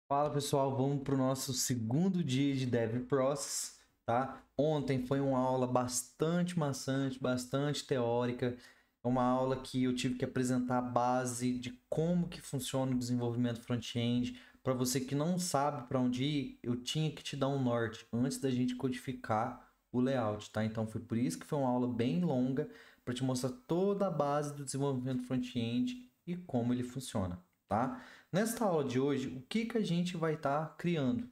Fala pessoal, vamos para o nosso segundo dia de Dev Process, tá? Ontem foi uma aula bastante maçante, bastante teórica, é uma aula que eu tive que apresentar a base de como que funciona o desenvolvimento front-end. Para você que não sabe para onde ir, eu tinha que te dar um norte antes da gente codificar o layout, tá? Então foi por isso que foi uma aula bem longa para te mostrar toda a base do desenvolvimento front-end e como ele funciona, tá? Nesta aula de hoje, o que a gente vai estar criando?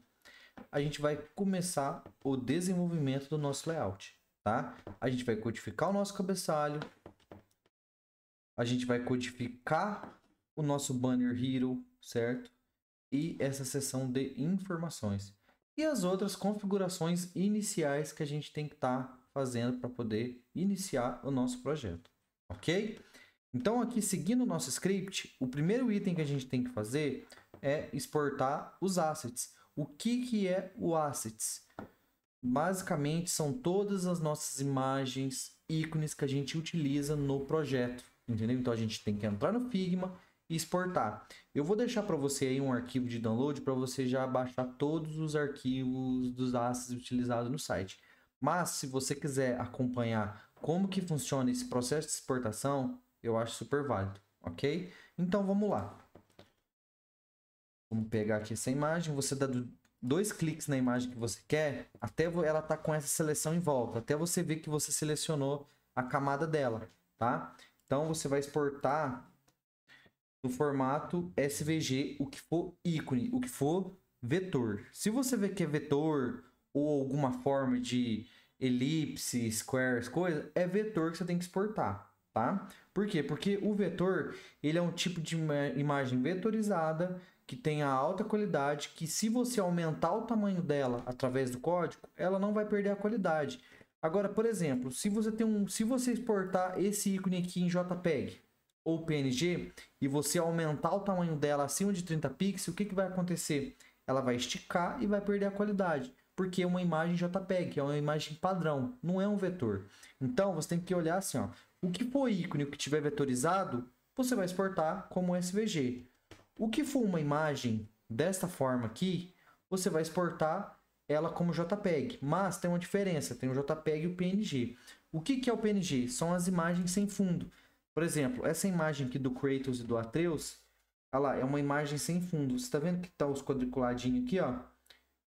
A gente vai começar o desenvolvimento do nosso layout, tá? A gente vai codificar o nosso cabeçalho, a gente vai codificar o nosso banner hero, certo? E essa seção de informações. E as outras configurações iniciais que a gente tem que estar fazendo para poder iniciar o nosso projeto, ok? Então, aqui seguindo o nosso script, o primeiro item que a gente tem que fazer é exportar os assets. O que é o assets? Basicamente, são todas as nossas imagens, ícones que a gente utiliza no projeto, entendeu? Então, a gente tem que entrar no Figma e exportar. Eu vou deixar para você aí um arquivo de download para você já baixar todos os arquivos dos assets utilizados no site. Mas, se você quiser acompanhar como que funciona esse processo de exportação, eu acho super válido, ok? Então, vamos lá. Vamos pegar aqui essa imagem, você dá dois cliques na imagem que você quer, até ela tá com essa seleção em volta, até você ver que você selecionou a camada dela, tá? Então, você vai exportar no formato SVG, o que for ícone, o que for vetor. Se você vê que é vetor ou alguma forma de elipse, squares, coisa, é vetor que você tem que exportar, tá? Por quê? Porque o vetor, ele é um tipo de imagem vetorizada que tem a alta qualidade, que se você aumentar o tamanho dela através do código, ela não vai perder a qualidade. Agora, por exemplo, se você exportar esse ícone aqui em JPEG, ou PNG e você aumentar o tamanho dela acima de 30 pixels, o que vai acontecer? Ela vai esticar e vai perder a qualidade, porque é uma imagem JPEG, é uma imagem padrão, não é um vetor. Então você tem que olhar assim, ó, o que for ícone, o que tiver vetorizado, você vai exportar como SVG. O que for uma imagem desta forma aqui, você vai exportar ela como JPEG, mas tem uma diferença, tem o JPEG e o PNG. O que é o PNG? São as imagens sem fundo. Por exemplo, essa imagem aqui do Kratos e do Atreus, olha lá, é uma imagem sem fundo. Você está vendo que tá os quadriculadinhos aqui, ó?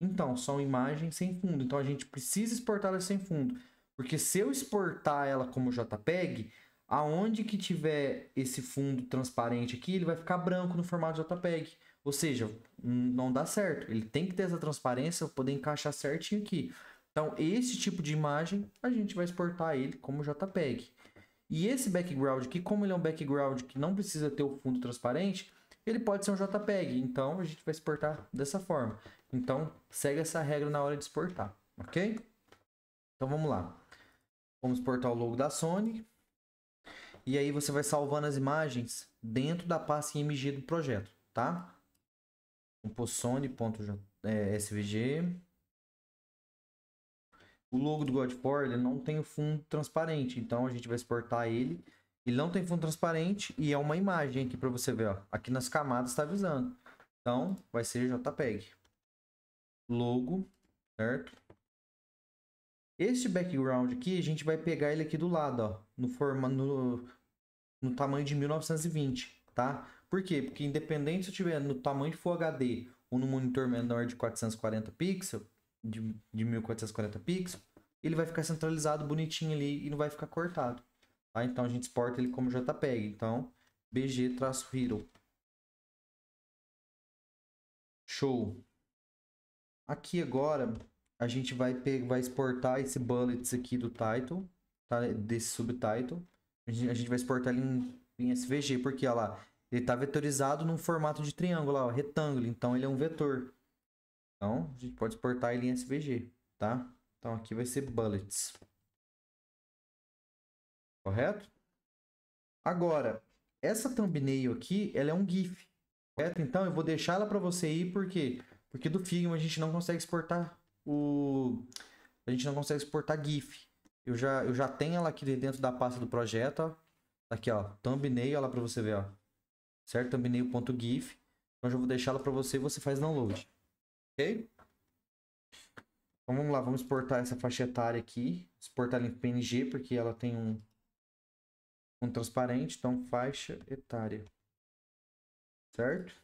Então, são imagens sem fundo. Então, a gente precisa exportar ela sem fundo. Porque se eu exportar ela como JPEG, aonde que tiver esse fundo transparente aqui, ele vai ficar branco no formato JPEG. Ou seja, não dá certo. Ele tem que ter essa transparência para poder encaixar certinho aqui. Então, esse tipo de imagem, a gente vai exportar ele como JPEG. E esse background aqui, como ele é um background que não precisa ter o fundo transparente, ele pode ser um JPEG. Então, a gente vai exportar dessa forma. Então, segue essa regra na hora de exportar, ok? Então, vamos lá. Vamos exportar o logo da Sony. E aí, você vai salvando as imagens dentro da pasta IMG do projeto, tá? Vamos pôr sony.svg. O logo do God4, ele não tem o fundo transparente. Então, a gente vai exportar ele. Ele não tem fundo transparente e é uma imagem aqui para você ver. Ó. Aqui nas camadas está avisando. Então, vai ser JPEG. Logo, certo? Este background aqui, a gente vai pegar ele aqui do lado, ó, no tamanho de 1920, tá? Por quê? Porque independente se eu tiver no tamanho de Full HD ou no monitor menor de 440 pixels, de 1440 pixels, ele vai ficar centralizado bonitinho ali e não vai ficar cortado. Tá? Então a gente exporta ele como JPEG. Então, bg-hero. Show. Aqui agora a gente vai exportar esse bullets aqui do title, tá? Desse subtitle. A gente vai exportar ele em SVG, porque ó lá, ele está vetorizado num formato de triângulo, ó, retângulo. Então ele é um vetor. Então a gente pode exportar ele em SVG, tá? Então aqui vai ser bullets. Correto? Agora, essa thumbnail aqui, ela é um GIF, correto? Então eu vou deixar ela para você ir, por quê? Porque do Figma a gente não consegue exportar a gente não consegue exportar GIF. Eu já tenho ela aqui dentro da pasta do projeto, ó. Aqui, ó, thumbnail, olha lá para você ver, ó. Certo? Thumbnail.gif. Então, eu já vou deixá-la para você e você faz download. Ok? Então, vamos lá. Vamos exportar essa faixa etária aqui. Exportar ela em PNG, porque ela tem um transparente. Então, faixa etária. Certo?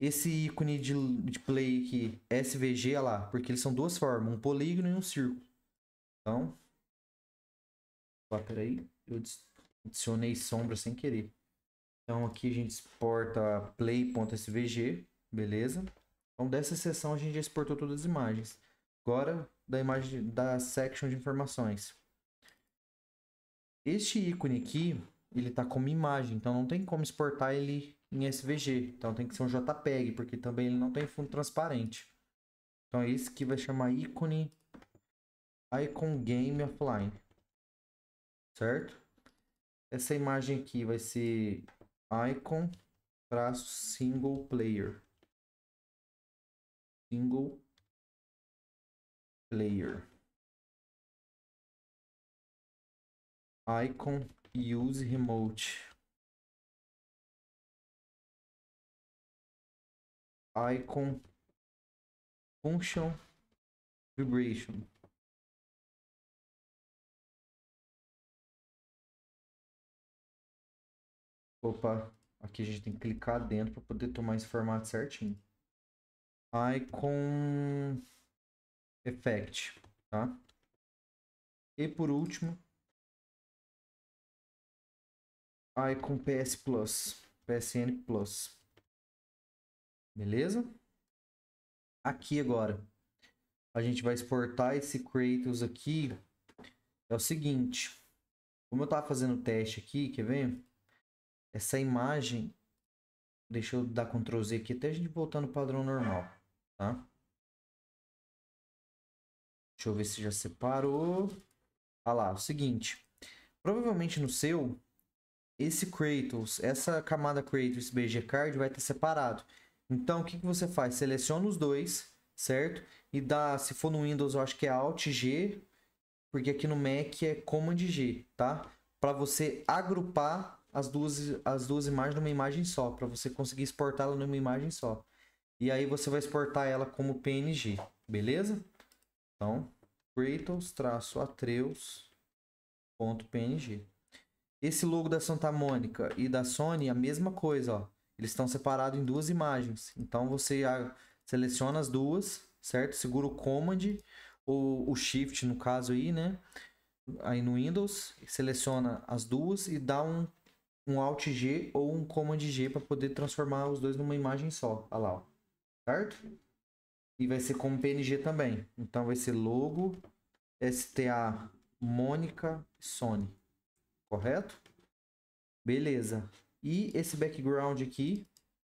Esse ícone de play aqui, SVG, olha lá. Porque eles são duas formas. Um polígono e um círculo. Então... Ó, peraí. Eu adicionei sombra sem querer. Então aqui a gente exporta play.svg, beleza? Então dessa seção a gente já exportou todas as imagens. Agora da imagem da section de informações. Este ícone aqui, ele tá como imagem, então não tem como exportar ele em SVG. Então tem que ser um JPEG, porque também ele não tem fundo transparente. Então é esse que vai chamar ícone Icon Game Offline. Certo? Essa imagem aqui vai ser icon single player. Single player. Icon use remote. Icon function vibration. Opa, aqui a gente tem que clicar dentro para poder tomar esse formato certinho. Icon effect, tá? E por último, icon PS Plus, PSN Plus. Beleza? Aqui agora, a gente vai exportar esse Kratos aqui. É o seguinte, como eu tava fazendo o teste aqui, quer ver? Essa imagem, deixa eu dar Ctrl Z aqui até a gente voltar no padrão normal, tá? Deixa eu ver se já separou. Ah lá, o seguinte. Provavelmente no seu, esse Kratos, essa camada Kratos BG Card vai estar separado. Então, o que você faz? Seleciona os dois, certo? E dá, se for no Windows, eu acho que é Alt G, porque aqui no Mac é Command G, tá? Para você agrupar as duas imagens numa imagem só, para você conseguir exportá-la numa imagem só. E aí você vai exportar ela como PNG, beleza? Então, Kratos-Atreus.png. Esse logo da Santa Mônica e da Sony é a mesma coisa, ó. Eles estão separados em duas imagens. Então você seleciona as duas, certo? Segura o Command ou o Shift no caso aí, né? Aí no Windows, seleciona as duas e dá um Alt G ou um Command G para poder transformar os dois numa imagem só. Olha lá, ó. Certo? E vai ser como PNG também. Então vai ser logo STA Mônica Sony. Correto? Beleza. E esse background aqui,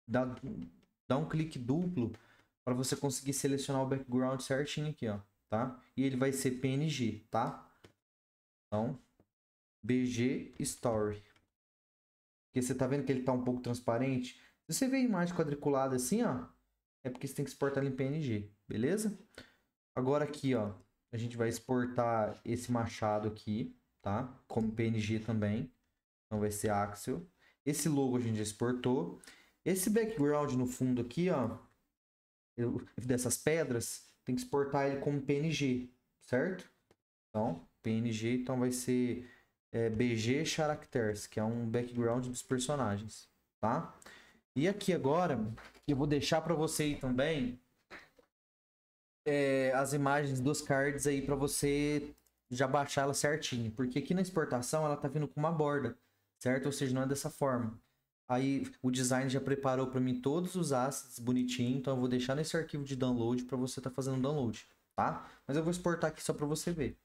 dá um clique duplo para você conseguir selecionar o background certinho aqui, ó, tá? E ele vai ser PNG, tá? Então, BG Story. Porque você tá vendo que ele tá um pouco transparente? Se você vê a imagem quadriculada assim, ó, é porque você tem que exportar ela em PNG, beleza? Agora aqui, ó, a gente vai exportar esse machado aqui, tá? Como PNG também. Então vai ser Axel. Esse logo a gente já exportou. Esse background no fundo aqui, ó, dessas pedras, tem que exportar ele como PNG, certo? Então, PNG, então vai ser BG Characters, que é um background dos personagens, tá? E aqui agora, eu vou deixar para você aí também as imagens dos cards aí para você já baixar ela certinho, porque aqui na exportação ela tá vindo com uma borda, certo? Ou seja, não é dessa forma. Aí o design já preparou para mim todos os assets bonitinho, então eu vou deixar nesse arquivo de download para você estar fazendo download, tá? Mas eu vou exportar aqui só para você ver.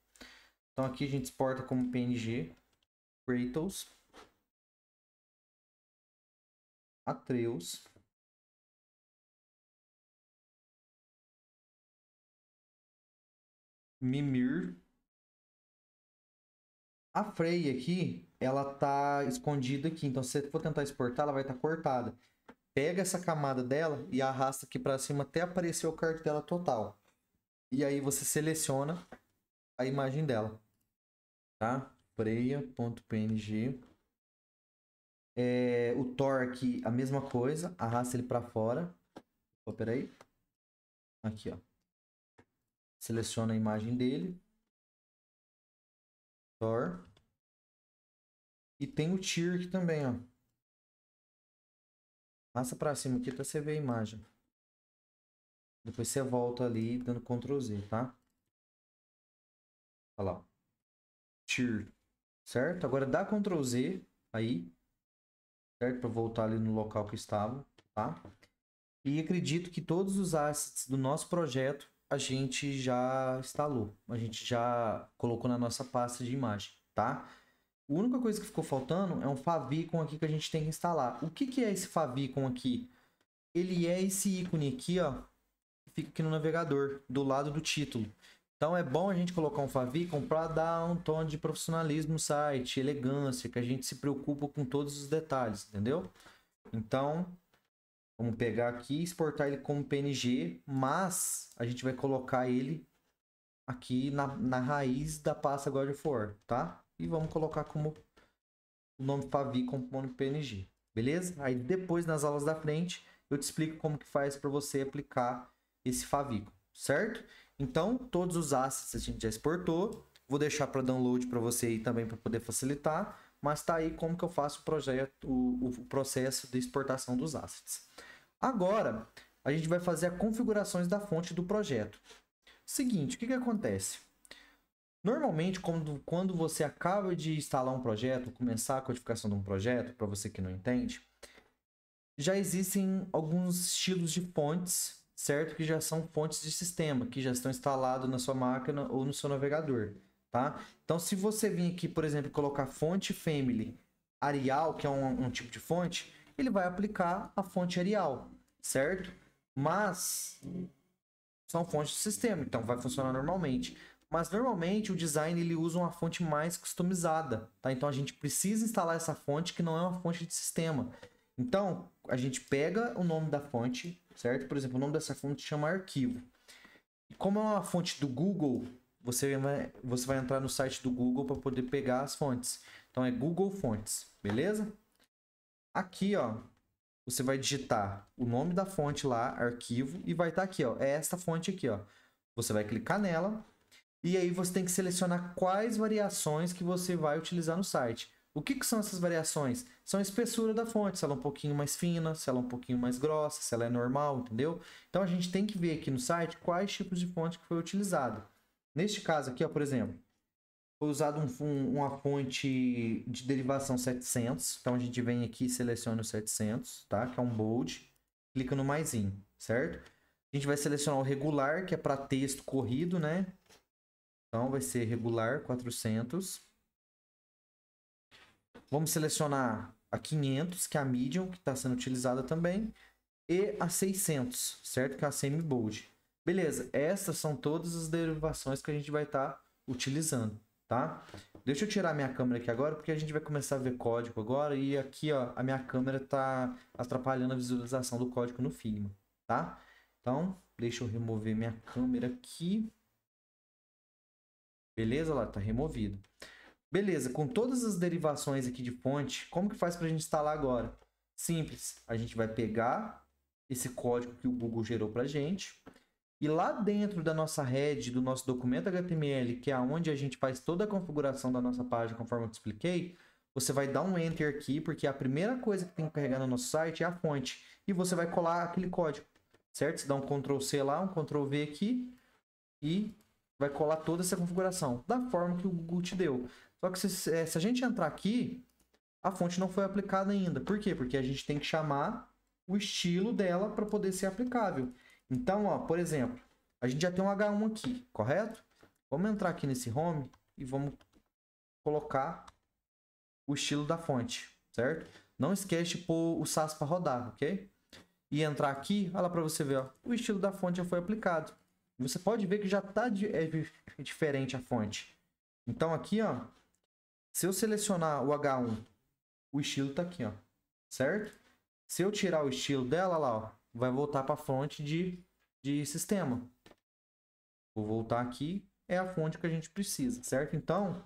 Então aqui a gente exporta como PNG Kratos, Atreus, Mimir. A Freya aqui, ela tá escondida aqui, então se você for tentar exportar, ela vai estar cortada. Pega essa camada dela e arrasta aqui para cima até aparecer o card dela total. E aí você seleciona a imagem dela, tá? Freya.png. O torque, a mesma coisa, arrasta ele para fora. Opa, peraí. Aqui, ó. Seleciona a imagem dele. Tor. E tem o Tier aqui também, ó. Passa para cima aqui até você ver a imagem. Depois você volta ali dando Ctrl Z, tá? Olha lá. Tier. Certo? Agora dá Ctrl Z aí. Certo? Para voltar ali no local que estava, tá? E acredito que todos os assets do nosso projeto a gente já instalou. A gente já colocou na nossa pasta de imagem, tá? A única coisa que ficou faltando é um favicon aqui que a gente tem que instalar. O que é esse favicon aqui? Ele é esse ícone aqui, ó, que fica aqui no navegador, do lado do título. Então é bom a gente colocar um favicon para dar um tom de profissionalismo no site, elegância, que a gente se preocupa com todos os detalhes, entendeu? Então, vamos pegar aqui e exportar ele como PNG, mas a gente vai colocar ele aqui na raiz da pasta God of War, tá? E vamos colocar como o nome favicon.png, beleza? Aí depois nas aulas da frente eu te explico como que faz para você aplicar esse favicon, certo? Então todos os assets a gente já exportou, vou deixar para download para você aí também para poder facilitar, mas tá aí como que eu faço o projeto, o processo de exportação dos assets. Agora a gente vai fazer as configurações da fonte do projeto. Seguinte, o que acontece? Normalmente, quando você acaba de instalar um projeto, começar a codificação de um projeto, para você que não entende, já existem alguns estilos de fontes, certo? Que já são fontes de sistema, que já estão instalados na sua máquina ou no seu navegador, tá? Então, se você vir aqui, por exemplo, colocar fonte family Arial, que é um tipo de fonte, ele vai aplicar a fonte Arial, certo? Mas são fontes de sistema, então vai funcionar normalmente. Mas normalmente o design ele usa uma fonte mais customizada, tá? Então a gente precisa instalar essa fonte que não é uma fonte de sistema. Então a gente pega o nome da fonte, certo? Por exemplo, o nome dessa fonte chama arquivo. E como é uma fonte do Google, você vai entrar no site do Google para poder pegar as fontes. Então é Google Fontes, beleza? Aqui, ó, você vai digitar o nome da fonte lá, arquivo, e vai estar aqui, ó, é esta fonte aqui, ó. Você vai clicar nela. E aí você tem que selecionar quais variações que você vai utilizar no site. O que são essas variações? São a espessura da fonte, se ela é um pouquinho mais fina, se ela é um pouquinho mais grossa, se ela é normal, entendeu? Então a gente tem que ver aqui no site quais tipos de fonte que foi utilizado. Neste caso aqui, ó, por exemplo, foi usado uma fonte de derivação 700. Então a gente vem aqui e seleciona o 700, tá? Que é um bold. Clica no maisinho, certo? A gente vai selecionar o regular, que é para texto corrido, né? Então, vai ser regular 400. Vamos selecionar a 500, que é a medium, que está sendo utilizada também. E a 600, certo? Que é a semi-bold. Beleza, essas são todas as derivações que a gente vai estar utilizando, tá? Deixa eu tirar minha câmera aqui agora, porque a gente vai começar a ver código agora. E aqui, ó, a minha câmera está atrapalhando a visualização do código no Figma, tá? Então, deixa eu remover minha câmera aqui. Beleza? Lá, tá removido. Beleza, com todas as derivações aqui de fonte, como que faz para a gente instalar agora? Simples, a gente vai pegar esse código que o Google gerou para a gente e lá dentro da nossa head, do nosso documento HTML, que é onde a gente faz toda a configuração da nossa página, conforme eu te expliquei, você vai dar um Enter aqui, porque a primeira coisa que tem que carregar no nosso site é a fonte, e você vai colar aquele código, certo? Você dá um Ctrl C lá, um Ctrl V aqui e vai colar toda essa configuração da forma que o Google te deu. Só que se a gente entrar aqui, a fonte não foi aplicada ainda. Por quê? Porque a gente tem que chamar o estilo dela para poder ser aplicável. Então, ó, por exemplo, a gente já tem um H1 aqui, correto? Vamos entrar aqui nesse home e vamos colocar o estilo da fonte, certo? Não esquece de pôr o SAS para rodar, ok? E entrar aqui, olha lá para você ver, ó, o estilo da fonte já foi aplicado. Você pode ver que já está diferente a fonte. Então aqui, ó, se eu selecionar o H1, o estilo está aqui, ó, certo? Se eu tirar o estilo dela, lá, ó, vai voltar para a fonte de sistema. Vou voltar aqui, é a fonte que a gente precisa, certo? Então,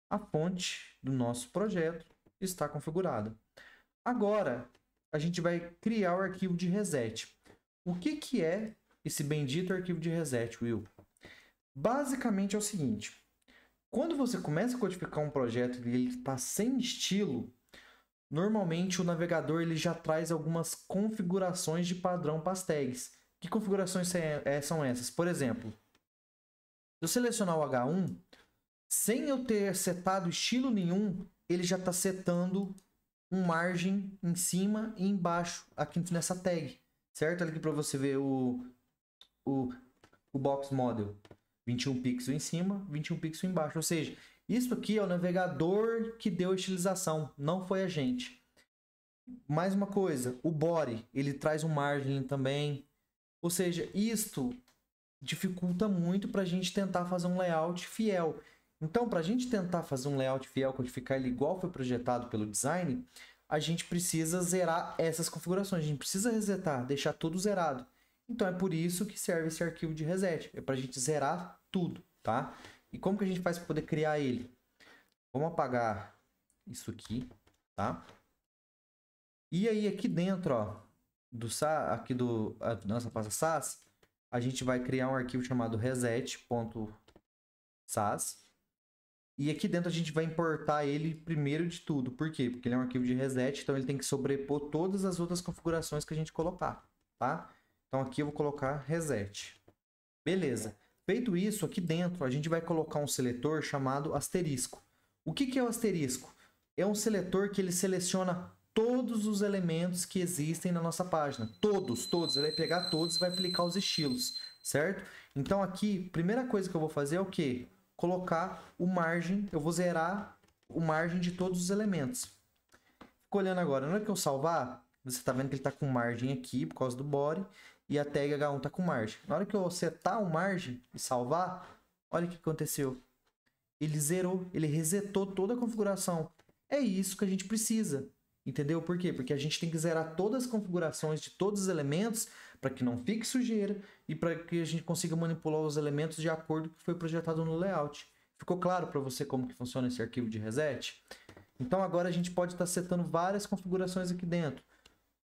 a fonte do nosso projeto está configurada. Agora, a gente vai criar o arquivo de reset. O que é esse bendito arquivo de reset, Will? Basicamente é o seguinte. Quando você começa a codificar um projeto e ele está sem estilo, normalmente o navegador ele já traz algumas configurações de padrão para as tags. Que configurações são essas? Por exemplo, se eu selecionar o H1, sem eu ter setado estilo nenhum, ele já está setando um margem em cima e embaixo aqui nessa tag, certo? Olha aqui para você ver o box model. 21 pixels em cima, 21 pixels embaixo. Ou seja, isso aqui é o navegador que deu a estilização, não foi a gente. Mais uma coisa, o body, ele traz um margem também. Ou seja, isto dificulta muito para a gente tentar fazer um layout fiel. Então, para a gente tentar fazer um layout fiel, codificar ele igual foi projetado pelo design, a gente precisa zerar essas configurações. A gente precisa resetar, deixar tudo zerado. Então, é por isso que serve esse arquivo de reset. É para a gente zerar tudo, tá? E como que a gente faz para poder criar ele? Vamos apagar isso aqui, tá? E aí, aqui dentro, ó, aqui da nossa pasta SAS, a gente vai criar um arquivo chamado reset.sas. E aqui dentro a gente vai importar ele primeiro de tudo. Por quê? Porque ele é um arquivo de reset, então ele tem que sobrepor todas as outras configurações que a gente colocar, tá? Então aqui eu vou colocar reset. Beleza. Feito isso, aqui dentro a gente vai colocar um seletor chamado asterisco. O que é o asterisco? É um seletor que ele seleciona todos os elementos que existem na nossa página. Todos. Ele vai pegar todos e vai aplicar os estilos, certo? Então aqui, primeira coisa que eu vou fazer é o quê? Colocar o margem, eu vou zerar o margem de todos os elementos. Fico olhando agora, na hora que eu salvar, você está vendo que ele está com margem aqui por causa do body e a tag H1 está com margem. Na hora que eu setar o margem e salvar, olha o que aconteceu. Ele zerou, ele resetou toda a configuração. É isso que a gente precisa. Entendeu? Por quê? Porque a gente tem que zerar todas as configurações de todos os elementos para que não fique sujeira e para que a gente consiga manipular os elementos de acordo com o que foi projetado no layout. Ficou claro para você como que funciona esse arquivo de reset? Então agora a gente pode estar setando várias configurações aqui dentro.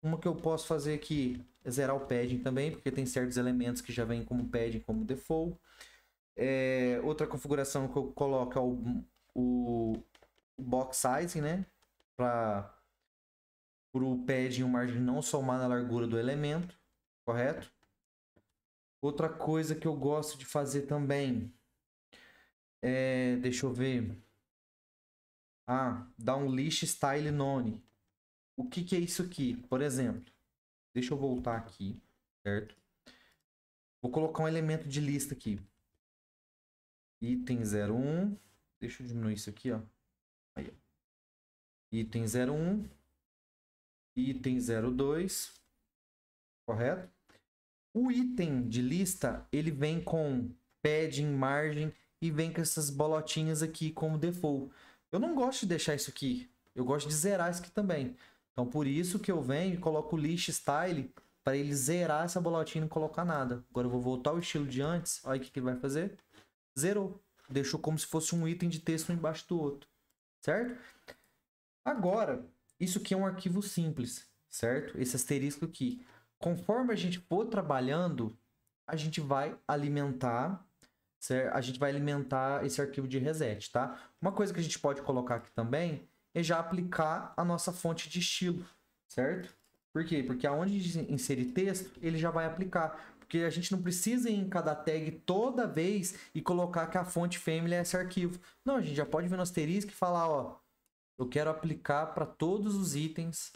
Uma que eu posso fazer aqui é zerar o padding também, porque tem certos elementos que já vêm como padding, como default. Outra configuração que eu coloco é o box sizing, né? Para o padding o margem não somar na largura do elemento, correto? Outra coisa que eu gosto de fazer também é, deixa eu ver, dar um list style none. O que é isso aqui? Por exemplo, deixa eu voltar aqui, certo? Vou colocar um elemento de lista aqui. Item 01, deixa eu diminuir isso aqui, ó. Aí, ó. Item 01. Item 02, correto? O item de lista, ele vem com padding, margem e vem com essas bolotinhas aqui como default. Eu não gosto de deixar isso aqui, eu gosto de zerar isso aqui também. Então, por isso que eu venho e coloco o list style para ele zerar essa bolotinha e não colocar nada. Agora eu vou voltar ao estilo de antes, olha o que ele vai fazer. Zerou, deixou como se fosse um item de texto um embaixo do outro, certo? Agora, isso aqui é um arquivo simples, certo? Esse asterisco aqui. Conforme a gente for trabalhando, a gente vai alimentar, certo? A gente vai alimentar esse arquivo de reset, tá? Uma coisa que a gente pode colocar aqui também é já aplicar a nossa fonte de estilo, certo? Por quê? Porque aonde inserir texto, ele já vai aplicar. Porque a gente não precisa ir em cada tag toda vez e colocar que a fonte family é esse arquivo. Não, a gente já pode vir no asterisco e falar, ó, eu quero aplicar para todos os itens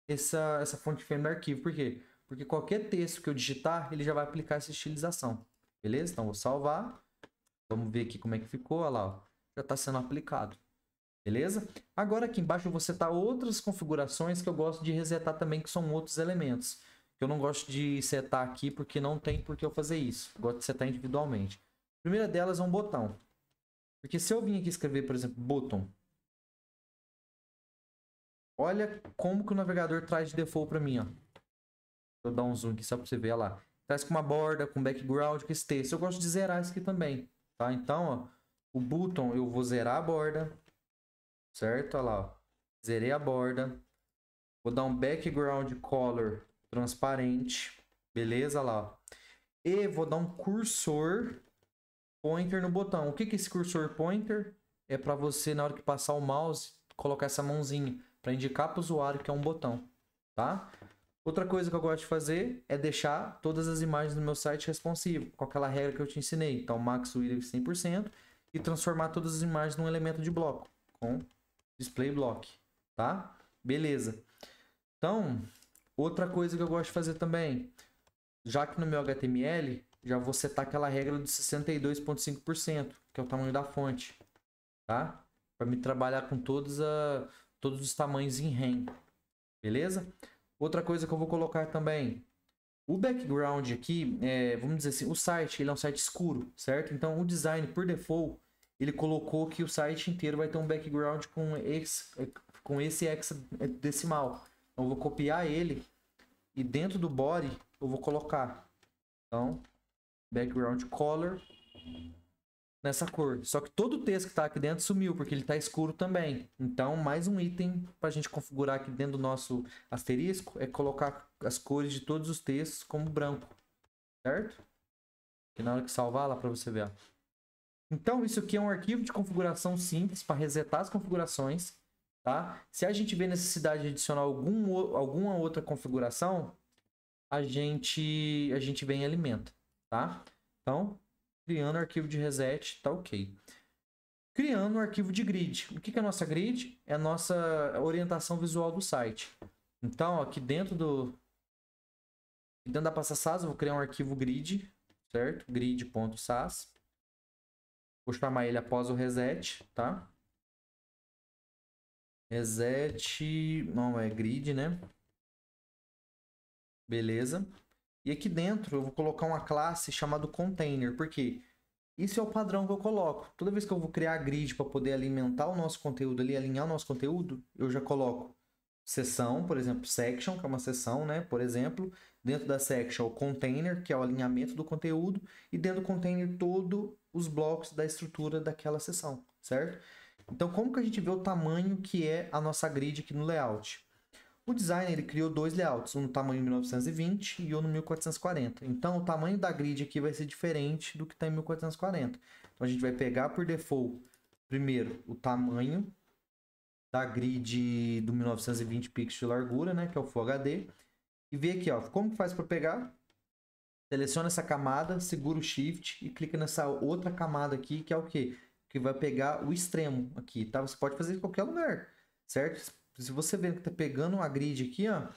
essa fonte family arquivo. Por quê? Porque qualquer texto que eu digitar, ele já vai aplicar essa estilização. Beleza? Então, vou salvar. Vamos ver aqui como é que ficou. Olha lá, ó. Já está sendo aplicado. Beleza? Agora aqui embaixo eu vou setar outras configurações que eu gosto de resetar também, que são outros elementos. Eu não gosto de setar aqui porque não tem por que eu fazer isso. Eu gosto de setar individualmente. A primeira delas é um botão. Porque se eu vim aqui escrever, por exemplo, button, olha como que o navegador traz de default para mim, ó. Vou dar um zoom aqui só para você ver, olha lá. Traz com uma borda, com background, com esse texto. Eu gosto de zerar isso aqui também, tá? Então, ó, o button eu vou zerar a borda, certo? Olha lá, ó. Zerei a borda. Vou dar um background color transparente. Beleza, lá, ó. E vou dar um cursor pointer no botão. O que que é esse cursor pointer? É para você, na hora que passar o mouse, colocar essa mãozinha para indicar para o usuário que é um botão, tá? Outra coisa que eu gosto de fazer é deixar todas as imagens do meu site responsivo, com aquela regra que eu te ensinei. Então, max width 100% e transformar todas as imagens num elemento de bloco, com display block, tá? Beleza. Então, outra coisa que eu gosto de fazer também, já que no meu HTML, já vou setar aquela regra de 62,5%, que é o tamanho da fonte, tá? Para me trabalhar com todos os tamanhos em REM, beleza? Outra coisa que eu vou colocar também, o background aqui, vamos dizer assim, o site, ele é um site escuro, certo? Então, o design, por default, ele colocou que o site inteiro vai ter um background com esse hexadecimal. Então, eu vou copiar ele e dentro do body eu vou colocar. Então, background color nessa cor. Só que todo o texto que está aqui dentro sumiu, porque ele está escuro também. Então, mais um item para a gente configurar aqui dentro do nosso asterisco é colocar as cores de todos os textos como branco, certo? Que na hora que salvar lá para você ver. Ó. Então, isso aqui é um arquivo de configuração simples para resetar as configurações, tá? Se a gente vê necessidade de adicionar alguma outra configuração, a gente vem e alimenta, tá? Então, criando arquivo de reset, tá ok. Criando um arquivo de grid. O que é a nossa grid? É a nossa orientação visual do site. Então, aqui dentro da pasta SAS, eu vou criar um arquivo grid, certo? Grid.sas. Vou chamar ele após o reset, tá? Reset, não é grid, né? Beleza. E aqui dentro eu vou colocar uma classe chamada container, porque isso é o padrão que eu coloco. Toda vez que eu vou criar grid para poder alimentar o nosso conteúdo ali, alinhar o nosso conteúdo, eu já coloco seção, por exemplo, section, que é uma seção, né? Por exemplo, dentro da section, o container, que é o alinhamento do conteúdo, e dentro do container, todos os blocos da estrutura daquela seção, certo? Então, como que a gente vê o tamanho que é a nossa grid aqui no layout? O designer ele criou dois layouts, um no tamanho 1920 e um no 1440. Então, o tamanho da grid aqui vai ser diferente do que está em 1440. Então, a gente vai pegar por default, primeiro, o tamanho da grid do 1920 pixels de largura, né, que é o Full HD, e ver aqui, ó, como que faz para pegar? Seleciona essa camada, segura o Shift e clica nessa outra camada aqui, que é o quê? Que vai pegar o extremo aqui, tá? Você pode fazer em qualquer lugar, certo? Se você ver que tá pegando uma grid aqui, ó,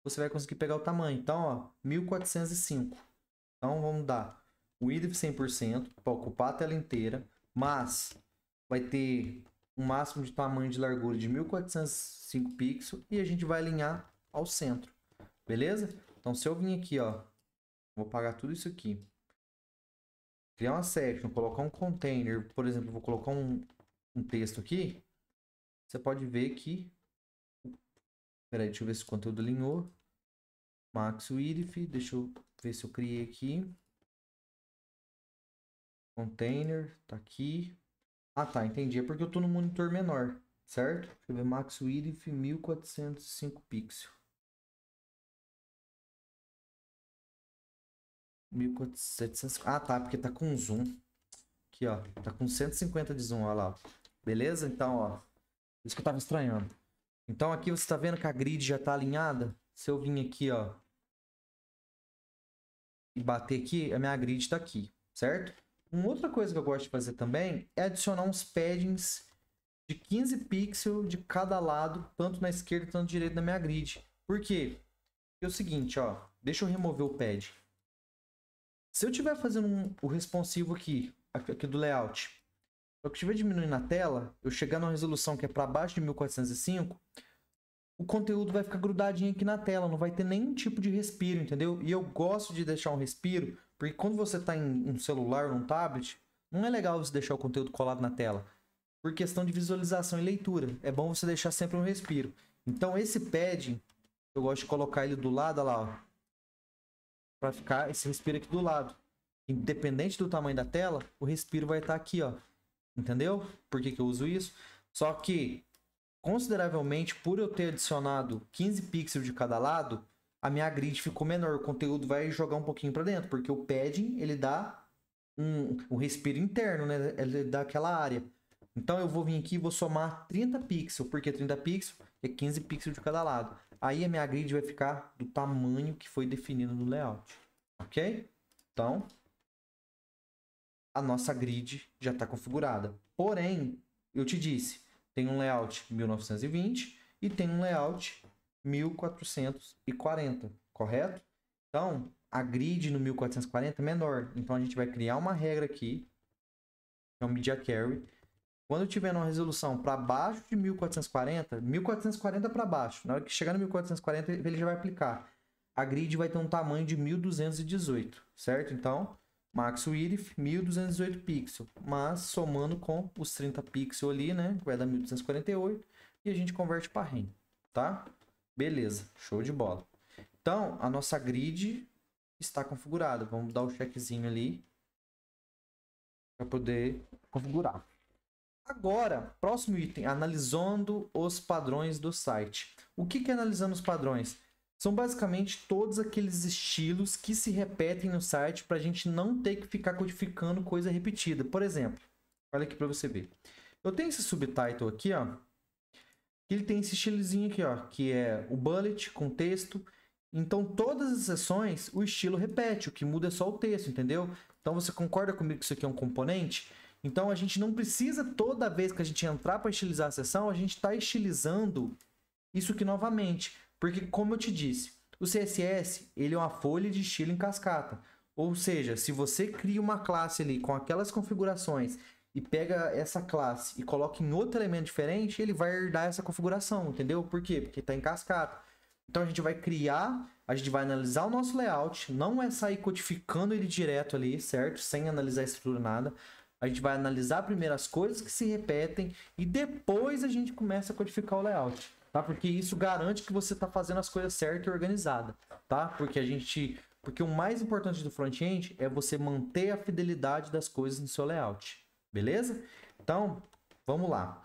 você vai conseguir pegar o tamanho. Então, ó, 1405. Então, vamos dar width 100% para ocupar a tela inteira, mas vai ter um máximo de tamanho de largura de 1405 pixels e a gente vai alinhar ao centro. Beleza? Então, se eu vir aqui, ó, vou apagar tudo isso aqui. Criar uma section, colocar um container, por exemplo, vou colocar um texto aqui. Você pode ver que... Peraí, deixa eu ver se o conteúdo alinhou. Max width, deixa eu ver se eu criei aqui. Container, tá aqui. Ah, tá, entendi. É porque eu tô no monitor menor, certo? Deixa eu ver, max width 1405 pixels. 1700. Ah, tá, porque tá com zoom. Aqui, ó. Tá com 150 de zoom, olha lá. Beleza? Então, ó. Isso que eu tava estranhando. Então, aqui você tá vendo que a grid já tá alinhada? Se eu vir aqui, ó. E bater aqui, a minha grid tá aqui, certo? Uma outra coisa que eu gosto de fazer também é adicionar uns paddings de 15 pixels de cada lado, tanto na esquerda quanto na direita da minha grid. Por quê? Porque é o seguinte, ó. Deixa eu remover o pad. Se eu estiver fazendo o responsivo aqui do layout, eu estiver diminuindo a tela, eu chegar numa resolução que é para baixo de 1405, o conteúdo vai ficar grudadinho aqui na tela, não vai ter nenhum tipo de respiro, entendeu? E eu gosto de deixar um respiro, porque quando você está em um celular ou um tablet, não é legal você deixar o conteúdo colado na tela. Por questão de visualização e leitura, é bom você deixar sempre um respiro. Então esse pad, eu gosto de colocar ele do lado, olha lá, ó, para ficar esse respiro aqui do lado. Independente do tamanho da tela, o respiro vai estar aqui, ó. Entendeu? Por que que eu uso isso? Só que consideravelmente, por eu ter adicionado 15 pixels de cada lado, a minha grid ficou menor. O conteúdo vai jogar um pouquinho para dentro, porque o padding, ele dá um respiro interno, né? Ele dá aquela área. Então, eu vou vir aqui e vou somar 30 pixels. Por que 30 pixels? É 15 pixels de cada lado. Aí, a minha grid vai ficar do tamanho que foi definido no layout. Ok? Então, a nossa grid já está configurada. Porém, eu te disse, tem um layout 1920 e tem um layout 1440, correto? Então, a grid no 1440 é menor. Então, a gente vai criar uma regra aqui, que é o Media Carry. Quando tiver uma resolução para baixo de 1440, 1440 para baixo, na hora que chegar no 1440, ele já vai aplicar. A grid vai ter um tamanho de 1218, certo? Então, max width 1218 pixels, mas somando com os 30 pixels ali, né, vai dar 1248 e a gente converte para REM, tá? Beleza, show de bola. Então, a nossa grid está configurada. Vamos dar o checkzinho ali para poder configurar. Agora, próximo item, analisando os padrões do site. O que é analisando os padrões? São basicamente todos aqueles estilos que se repetem no site para a gente não ter que ficar codificando coisa repetida. Por exemplo, olha aqui para você ver. Eu tenho esse subtitle aqui, ó. Ele tem esse estilozinho aqui, ó, que é o bullet com texto. Então, todas as seções, o estilo repete, o que muda é só o texto, entendeu? Então, você concorda comigo que isso aqui é um componente? Então, a gente não precisa, toda vez que a gente entrar para estilizar a seção, a gente está estilizando isso aqui novamente. Porque, como eu te disse, o CSS ele é uma folha de estilo em cascata. Ou seja, se você cria uma classe ali com aquelas configurações e pega essa classe e coloca em outro elemento diferente, ele vai herdar essa configuração, entendeu? Por quê? Porque está em cascata. Então, a gente vai criar, a gente vai analisar o nosso layout, não é sair codificando ele direto ali, certo? Sem analisar a estrutura, nada. A gente vai analisar primeiro as coisas que se repetem e depois a gente começa a codificar o layout, tá? Porque isso garante que você está fazendo as coisas certas e organizadas, tá? Porque o mais importante do front-end é você manter a fidelidade das coisas no seu layout, beleza? Então, vamos lá.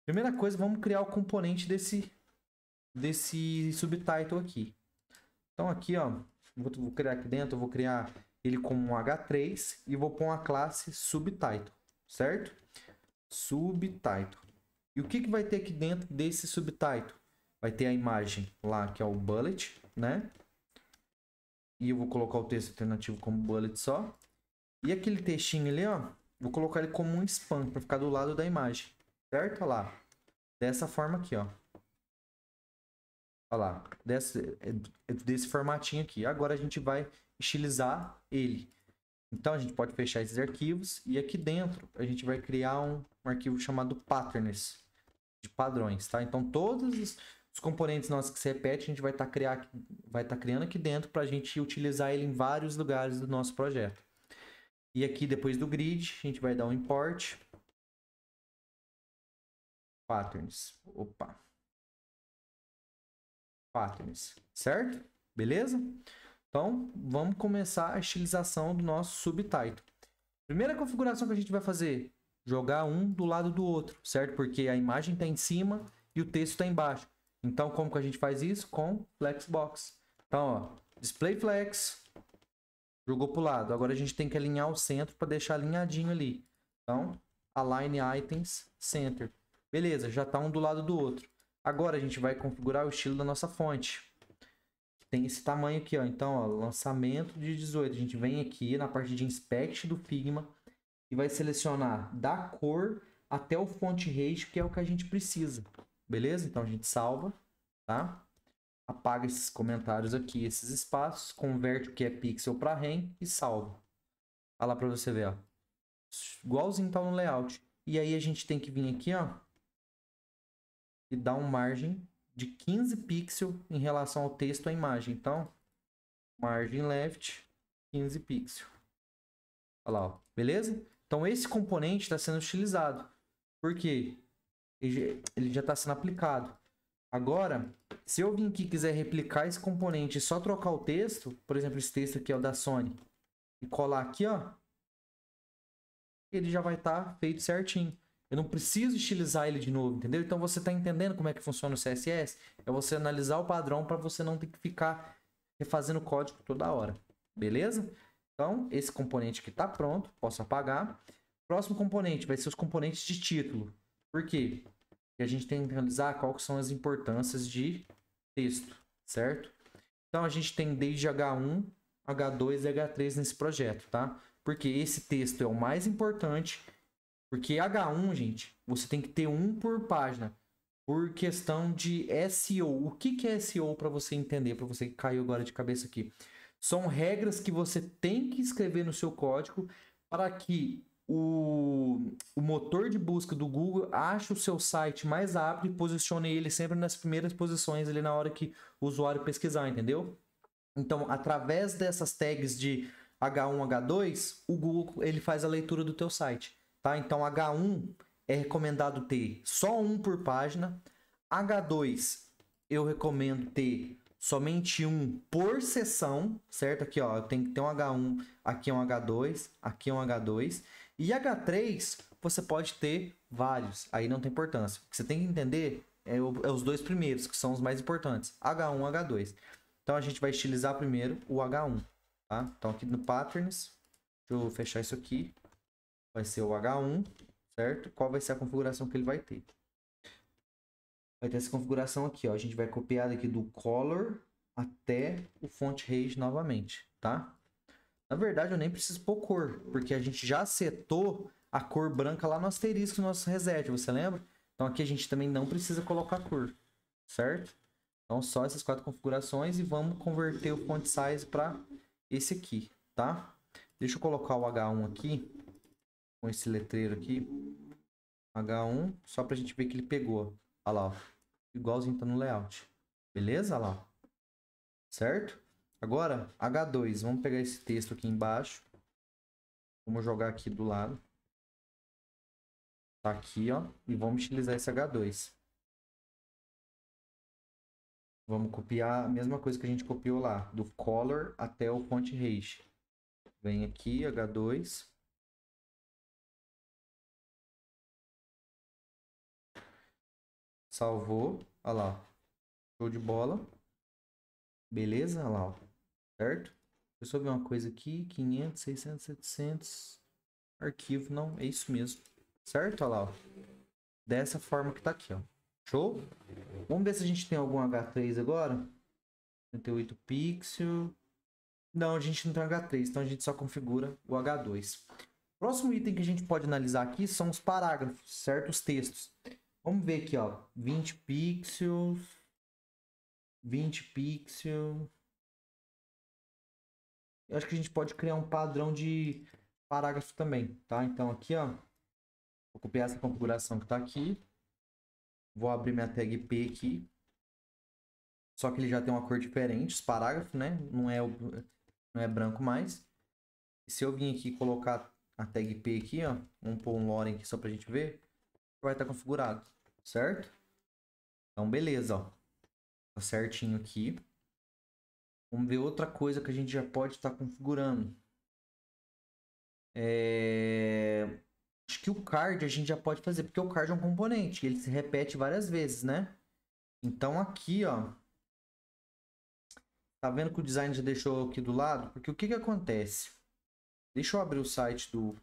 Primeira coisa, vamos criar o componente desse subtitle aqui. Então aqui, ó, vou criar aqui dentro, eu vou criar ele como um H3 e vou pôr uma classe subtitle, certo? Subtitle. E o que vai ter aqui dentro desse subtitle? Vai ter a imagem lá, que é o bullet, né? E eu vou colocar o texto alternativo como bullet só. E aquele textinho ali, ó, vou colocar ele como um span para ficar do lado da imagem, certo? Olha lá. Dessa forma aqui, ó. Olha lá, desse formatinho aqui. Agora a gente vai estilizar ele. Então a gente pode fechar esses arquivos e aqui dentro a gente vai criar um arquivo chamado patterns, de padrões, tá? Então todos os componentes nossos que se repetem a gente vai estar criando aqui dentro para a gente utilizar ele em vários lugares do nosso projeto. E aqui depois do grid a gente vai dar um import patterns. Opa. Patterns, certo? Beleza? Então, vamos começar a estilização do nosso subtitle. Primeira configuração que a gente vai fazer, jogar um do lado do outro, certo? Porque a imagem está em cima e o texto está embaixo. Então, como que a gente faz isso? Com Flexbox. Então, ó, Display Flex, jogou para o lado. Agora a gente tem que alinhar o centro para deixar alinhadinho ali. Então, Align Items Center. Beleza, já está um do lado do outro. Agora a gente vai configurar o estilo da nossa fonte. Tem esse tamanho aqui, ó. Então, ó, lançamento de 18. A gente vem aqui na parte de Inspect do Figma e vai selecionar da cor até o font range, que é o que a gente precisa. Beleza? Então a gente salva, tá? Apaga esses comentários aqui, esses espaços, converte o que é pixel para REM e salva. Olha lá para você ver, ó. Igualzinho tá no layout. E aí a gente tem que vir aqui, ó, e dar uma margem de 15 pixels em relação ao texto e à imagem. Então, margem left, 15 pixels. Olha lá, ó. Beleza? Então, esse componente está sendo utilizado. Por quê? Ele já está sendo aplicado. Agora, se eu vir aqui e quiser replicar esse componente e só trocar o texto, por exemplo, esse texto aqui é o da Sony, e colar aqui, ó, ele já vai estar feito certinho. Eu não preciso estilizar ele de novo, entendeu? Então você está entendendo como é que funciona o CSS? É você analisar o padrão para você não ter que ficar refazendo o código toda hora. Beleza? Então, esse componente aqui está pronto. Posso apagar. Próximo componente vai ser os componentes de título. Por quê? Porque a gente tem que analisar quais são as importâncias de texto, certo? Então, a gente tem desde H1, H2 e H3 nesse projeto, tá? Porque esse texto é o mais importante. Porque H1, gente, você tem que ter um por página. Por questão de SEO. O que é SEO para você entender? Para você que caiu agora de cabeça aqui. São regras que você tem que escrever no seu código para que o motor de busca do Google ache o seu site mais rápido e posicione ele sempre nas primeiras posições ali na hora que o usuário pesquisar, entendeu? Então, através dessas tags de H1, H2, o Google ele faz a leitura do teu site, tá? Então, H1 é recomendado ter só um por página. H2 eu recomendo ter somente um por seção, certo? Aqui, ó, tem que ter um H1, aqui é um H2, aqui é um H2. E H3 você pode ter vários, aí não tem importância. O que você tem que entender é os dois primeiros, que são os mais importantes, H1 e H2. Então a gente vai estilizar primeiro o H1, tá? Então aqui no Patterns, deixa eu fechar isso aqui, vai ser o H1, certo? Qual vai ser a configuração que ele vai ter? Vai ter essa configuração aqui, ó. A gente vai copiar daqui do color até o font range novamente, tá? Na verdade, eu nem preciso pôr cor, porque a gente já setou a cor branca lá no asterisco no nosso reset, você lembra? Então aqui a gente também não precisa colocar cor, certo? Então só essas 4 configurações e vamos converter o font size para esse aqui, tá? Deixa eu colocar o H1 aqui, com esse letreiro aqui. H1, só pra gente ver que ele pegou. Olha lá, ó. Igualzinho tá no layout. Beleza? Olha lá. Certo? Agora, H2. Vamos pegar esse texto aqui embaixo. Vamos jogar aqui do lado. Tá aqui, ó. E vamos utilizar esse H2. Vamos copiar a mesma coisa que a gente copiou lá. Do color até o font range. Vem aqui, H2. Salvou. Olha lá. Show de bola. Beleza? Olha lá, ó. Certo? Deixa eu só ver uma coisa aqui. 500, 600, 700. Arquivo, não. É isso mesmo. Certo? Olha lá, ó. Dessa forma que tá aqui, ó. Show? Vamos ver se a gente tem algum H3 agora. 38 pixels. Não, a gente não tem H3, então a gente só configura o H2. Próximo item que a gente pode analisar aqui são os parágrafos, certo? Os textos. Vamos ver aqui, ó. 20 pixels. 20 pixels. Eu acho que a gente pode criar um padrão de parágrafo também, tá? Então aqui, ó. Vou copiar essa configuração que tá aqui. Vou abrir minha tag P aqui. Só que ele já tem uma cor diferente, os parágrafos, né? Não é branco mais. E se eu vir aqui colocar a tag P aqui, ó. Vamos pôr um lorem aqui só pra gente ver. Vai estar configurado, certo? Então, beleza, ó. Tá certinho aqui. Vamos ver outra coisa que a gente já pode estar configurando. Acho que o card a gente já pode fazer, porque o card é um componente. Ele se repete várias vezes, né? Então, aqui, ó. Tá vendo que o design já deixou aqui do lado? Porque o que acontece? Deixa eu abrir o site do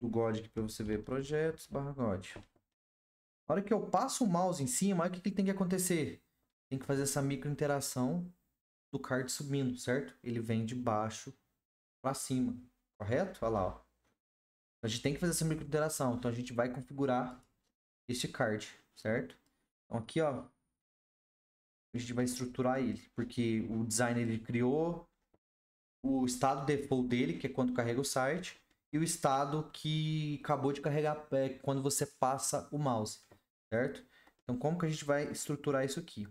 God aqui para você ver. Projetos/God. Na hora que eu passo o mouse em cima, olha o que tem que acontecer. Tem que fazer essa micro interação do card subindo, certo? Ele vem de baixo para cima, correto? Olha lá, ó. A gente tem que fazer essa micro interação. Então a gente vai configurar este card, certo? Então aqui, ó. A gente vai estruturar ele, porque o designer ele criou o estado default dele, que é quando carrega o site, e o estado que acabou de carregar quando você passa o mouse, certo? Então, como que a gente vai estruturar isso aqui?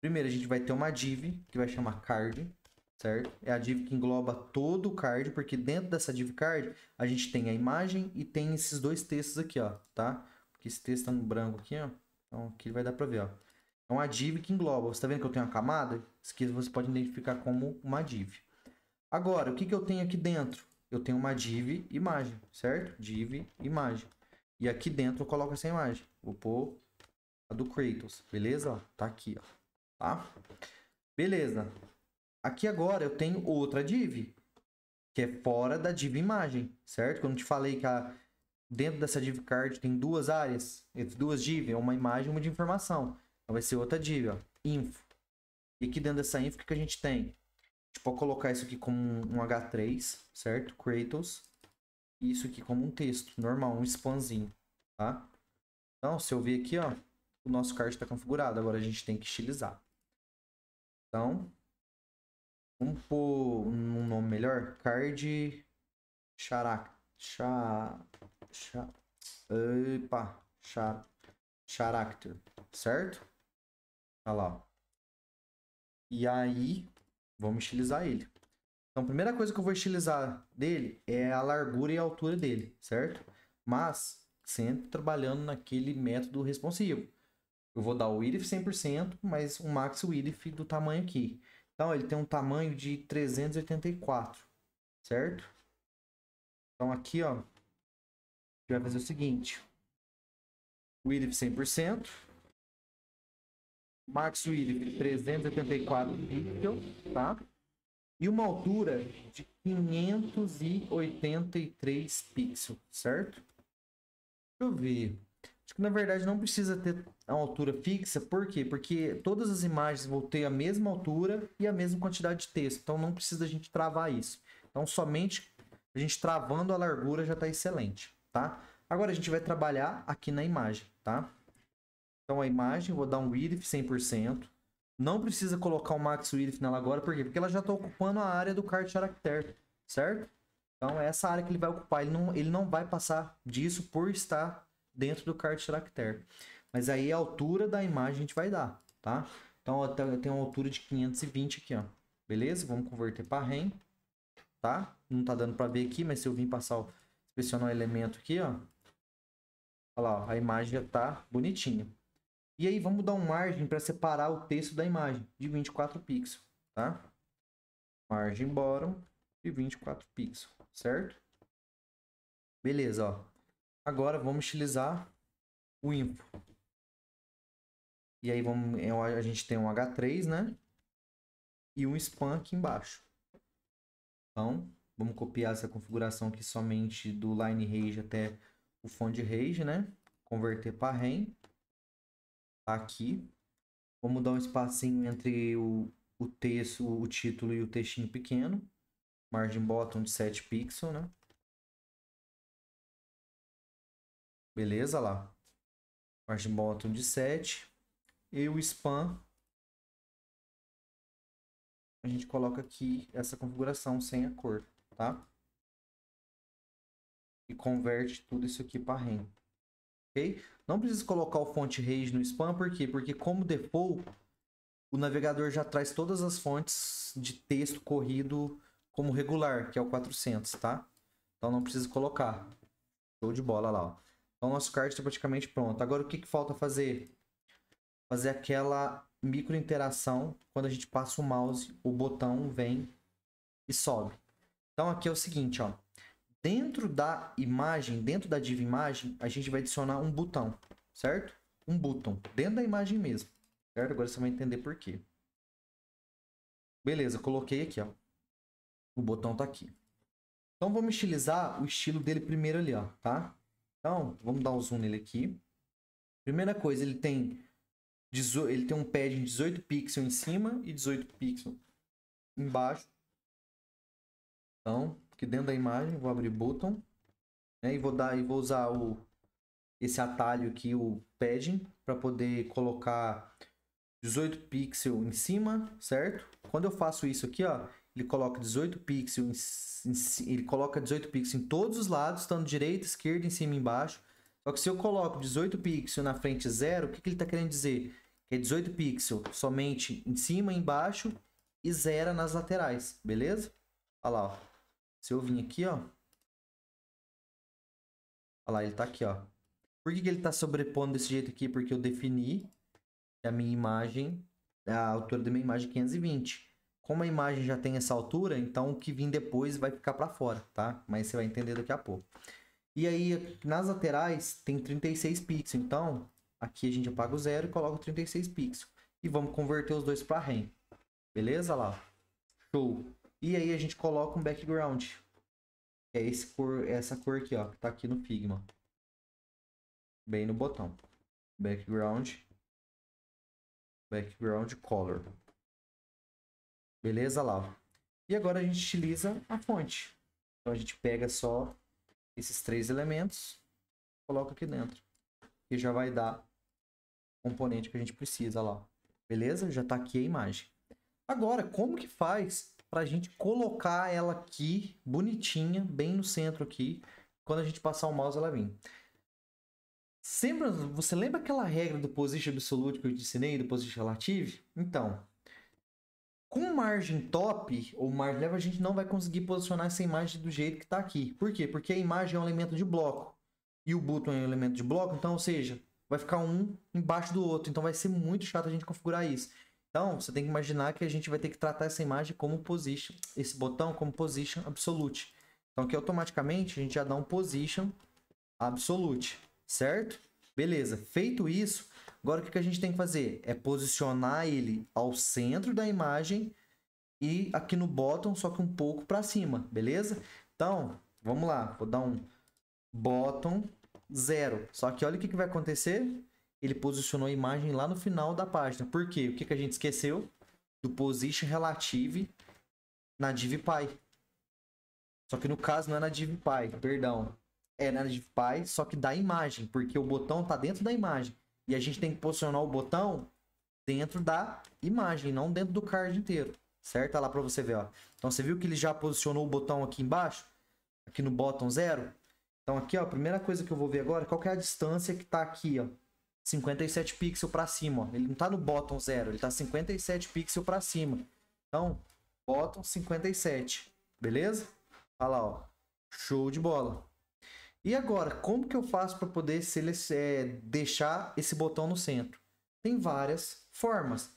Primeiro, a gente vai ter uma div, que vai chamar card, certo? É a div que engloba todo o card, porque dentro dessa div card, a gente tem a imagem e tem esses dois textos aqui, ó, tá? Porque esse texto tá no branco aqui, ó. Então, aqui vai dar pra ver, ó. É uma div que engloba. Você tá vendo que eu tenho uma camada? Isso aqui você pode identificar como uma div. Agora, o que eu tenho aqui dentro? Eu tenho uma div imagem, certo? Div imagem. E aqui dentro eu coloco essa imagem. Vou pôr a do Kratos, beleza? Ó, tá aqui, ó. Tá? Beleza. Aqui agora eu tenho outra div, que é fora da div imagem, certo? Quando eu te falei que dentro dessa div card tem duas áreas, duas div, é uma imagem e uma de informação. Então vai ser outra div, ó, info. E aqui dentro dessa info, o que a gente tem? A gente pode colocar isso aqui como um H3, certo? Kratos. E isso aqui como um texto normal, um spanzinho, tá? Então, se eu ver aqui, ó, o nosso card está configurado. Agora a gente tem que estilizar. Então, vamos pôr um nome melhor. Card Character, certo? Olha lá. E aí, vamos estilizar ele. Então, a primeira coisa que eu vou estilizar dele é a largura e a altura dele, certo? Mas, sempre trabalhando naquele método responsivo. Eu vou dar o width 100%, mas um max width do tamanho aqui. Então, ele tem um tamanho de 384, certo? Então, aqui, ó, a gente vai fazer o seguinte. Width 100%. Max width 384 pixels, tá? E uma altura de 583 pixels, certo? Deixa eu ver. Acho que na verdade não precisa ter a altura fixa. Por quê? Porque todas as imagens vão ter a mesma altura e a mesma quantidade de texto. Então não precisa a gente travar isso. Então somente a gente travando a largura já está excelente, tá? Agora a gente vai trabalhar aqui na imagem, tá? Então a imagem, vou dar um width 100%. Não precisa colocar o max width nela agora, por quê? Porque ela já está ocupando a área do card character, certo? Então é essa área que ele vai ocupar, ele não vai passar disso por estar dentro do card character. Mas aí a altura da imagem a gente vai dar, tá? Então eu tenho uma altura de 520 aqui, ó. Beleza? Vamos converter para rem, tá? Não tá dando para ver aqui, mas se eu vir inspecionar o elemento aqui, ó. Olha lá, ó, a imagem já tá bonitinha. E aí vamos dar uma margem para separar o texto da imagem de 24 pixels, tá? Margem bottom de 24 pixels, certo? Beleza, ó. Agora vamos utilizar o info. E aí a gente tem um H3, né? E um span aqui embaixo. Então, vamos copiar essa configuração aqui somente do line range até o font range, né? Converter para rem. Tá aqui. Vamos dar um espacinho entre o texto, o título e o textinho pequeno. Margem bottom de 7 pixels, né? Beleza, lá. Margem bottom de 7. E o span, a gente coloca aqui essa configuração sem a cor, tá? E converte tudo isso aqui para rem. Ok? Não precisa colocar o font range no span, por quê? Porque como default, o navegador já traz todas as fontes de texto corrido como regular, que é o 400, tá? Então não precisa colocar. Show de bola lá, ó. Então nosso card está praticamente pronto. Agora o que falta fazer? Fazer aquela micro interação. Quando a gente passa o mouse, o botão vem e sobe. Então aqui é o seguinte, ó. Dentro da imagem, dentro da div imagem, a gente vai adicionar um botão, certo? Um botão dentro da imagem mesmo, certo? Agora você vai entender por quê. Beleza, coloquei aqui, ó. O botão tá aqui. Então vamos estilizar o estilo dele primeiro ali, ó, tá? Então, vamos dar um zoom nele aqui. Primeira coisa, ele tem um padding de 18 pixels em cima e 18 pixels embaixo. Então, aqui dentro da imagem, vou abrir button, né, e vou usar esse atalho aqui, o padding, para poder colocar 18 pixels em cima, certo? Quando eu faço isso aqui, ó, ele coloca 18 pixels ele coloca 18 pixels em todos os lados, tanto direita, esquerda, em cima e embaixo. Só que se eu coloco 18 pixels na frente 0, o que ele está querendo dizer? Que é 18 pixels somente em cima e embaixo e 0 nas laterais, beleza? Olha lá, ó. Se eu vir aqui, ó. Olha lá, ele está aqui, ó. Por que ele está sobrepondo desse jeito aqui? Porque eu defini que a minha imagem, a altura da minha imagem é 520. Como a imagem já tem essa altura, então o que vir depois vai ficar para fora, tá? Mas você vai entender daqui a pouco. E aí, nas laterais, tem 36 pixels. Então, aqui a gente apaga o 0 e coloca 36 pixels. E vamos converter os dois para REM. Beleza? Lá. Show. E aí a gente coloca um background. É essa cor aqui, ó, que tá aqui no Figma. Bem no botão. Background color. Beleza? Lá. E agora a gente utiliza a fonte. Então a gente pega só esses 3 elementos, coloca aqui dentro. E já vai dar o componente que a gente precisa lá. Beleza? Já tá aqui a imagem. Agora, como que faz para a gente colocar ela aqui, bonitinha, bem no centro aqui, quando a gente passar o mouse ela vem? Sempre, você lembra aquela regra do Position Absolute que eu te ensinei, do Position Relative? Então, com margem top ou margem leve, a gente não vai conseguir posicionar essa imagem do jeito que está aqui. Por quê? Porque a imagem é um elemento de bloco e o button é um elemento de bloco, então, ou seja, vai ficar um embaixo do outro, então vai ser muito chato a gente configurar isso. Então, você tem que imaginar que a gente vai ter que tratar essa imagem como position, esse botão como position absolute. Então, aqui automaticamente a gente já dá um position absolute, certo? Beleza, feito isso, agora o que a gente tem que fazer? É posicionar ele ao centro da imagem e aqui no bottom, só que um pouco para cima, beleza? Então, vamos lá, vou dar um bottom 0. Só que olha o que vai acontecer. Ele posicionou a imagem lá no final da página. Por quê? O que a gente esqueceu? Do position relative na DivPy. Só que no caso não é na DivPy, perdão. É na DivPy, só que da imagem, porque o botão está dentro da imagem. E a gente tem que posicionar o botão dentro da imagem, não dentro do card inteiro. Certo? Olha lá para você ver. Ó. Então você viu que ele já posicionou o botão aqui embaixo? Aqui no bottom 0? Então aqui, ó, a primeira coisa que eu vou ver agora, qual que é a distância que está aqui, ó. 57 pixels para cima, ó. Ele não está no bottom 0, ele está 57 pixels para cima. Então, bottom 57, beleza? Olha lá, ó. Show de bola. E agora, como que eu faço para poder deixar esse botão no centro? Tem várias formas.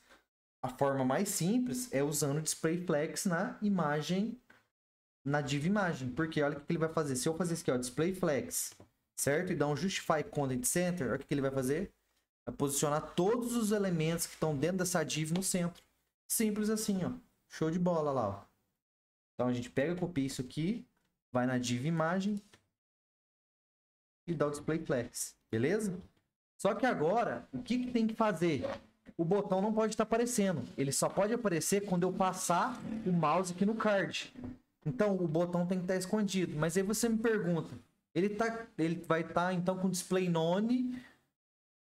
A forma mais simples é usando o Display Flex na imagem, na div imagem. Porque olha o que ele vai fazer. Se eu fazer isso aqui, ó, Display Flex, certo? E dar um Justify Content Center, olha o que ele vai fazer. Vai posicionar todos os elementos que estão dentro dessa div no centro. Simples assim, ó. Show de bola lá, ó. Então a gente pega, copia isso aqui, vai na div imagem e dá o Display Flex, beleza? Só que agora, o que tem que fazer? O botão não pode estar aparecendo. Ele só pode aparecer quando eu passar o mouse aqui no card. Então o botão tem que estar escondido. Mas aí você me pergunta, ele vai estar então com display none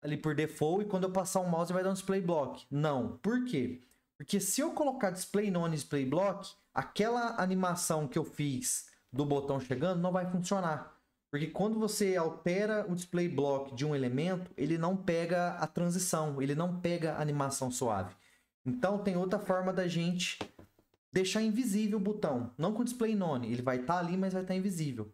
ali por default e quando eu passar o mouse vai dar um display block? Não. Por quê? Porque se eu colocar display none e display block, aquela animação que eu fiz do botão chegando não vai funcionar. Porque quando você altera o display block de um elemento, ele não pega a transição, ele não pega a animação suave. Então tem outra forma da gente deixar invisível o botão. Não com display none, ele vai estar ali, mas vai estar invisível.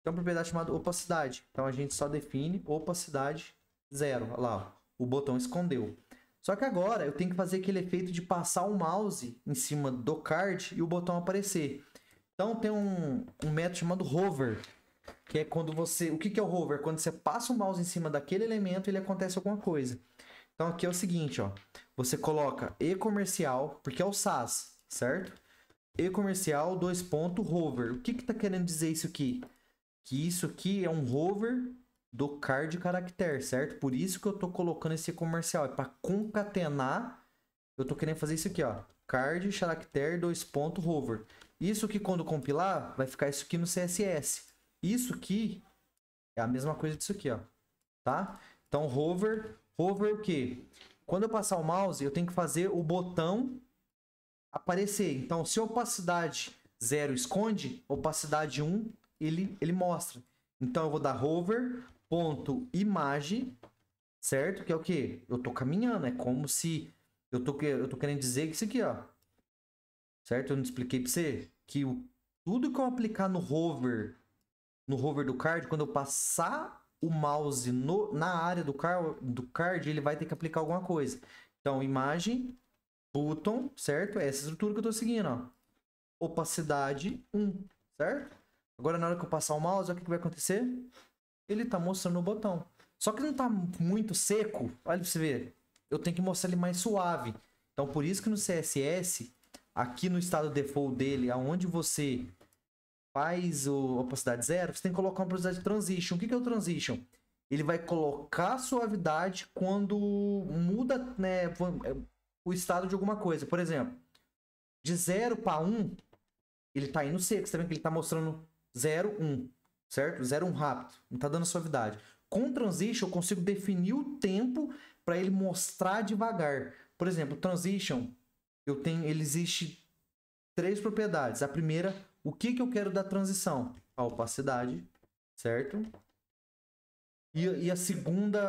Então, propriedade chamada opacidade. Então, a gente só define opacidade 0. Olha lá, ó, o botão escondeu. Só que agora eu tenho que fazer aquele efeito de passar o mouse em cima do card e o botão aparecer. Então, tem um método chamado hover, que é quando você... O que é o hover? Quando você passa o mouse em cima daquele elemento, ele acontece alguma coisa. Então, aqui é o seguinte, ó. Você coloca e-comercial, porque é o SAS, certo? E-comercial, hover. O que está querendo dizer isso aqui? Que isso aqui é um hover do card caractere, certo? Por isso que eu estou colocando esse comercial. É para concatenar. Eu estou querendo fazer isso aqui, ó. Card caractere hover. Isso aqui, quando compilar, vai ficar isso aqui no CSS. Isso aqui é a mesma coisa disso aqui, ó. Tá? Então, hover o quê? Quando eu passar o mouse, eu tenho que fazer o botão aparecer. Então, se opacidade 0 esconde, opacidade 1 ele mostra. Então, eu vou dar hover.image, certo? Que é o quê? Eu tô caminhando, é como se eu tô querendo dizer que isso aqui, ó. Certo? Eu não expliquei para você que tudo que eu aplicar no hover do card, quando eu passar o mouse na área do card, ele vai ter que aplicar alguma coisa. Então, imagem, button, certo? É essa estrutura que eu estou seguindo, ó. Opacidade 1, certo? Agora, na hora que eu passar o mouse, olha o que vai acontecer. Ele tá mostrando o botão. Só que não tá muito seco. Olha pra você ver. Eu tenho que mostrar ele mais suave. Então, por isso que no CSS, aqui no estado default dele, aonde você faz a opacidade 0, você tem que colocar uma velocidade de transition. O que é o transition? Ele vai colocar suavidade quando muda, né, o estado de alguma coisa. Por exemplo, de 0 para 1, ele tá indo seco. Você tá vendo que ele tá mostrando 0, 1, certo? 0, 1 rápido. Não tá dando suavidade. Com transition, eu consigo definir o tempo para ele mostrar devagar. Por exemplo, transition, ele existe 3 propriedades. A primeira, o que eu quero da transição? A opacidade, certo? E o segundo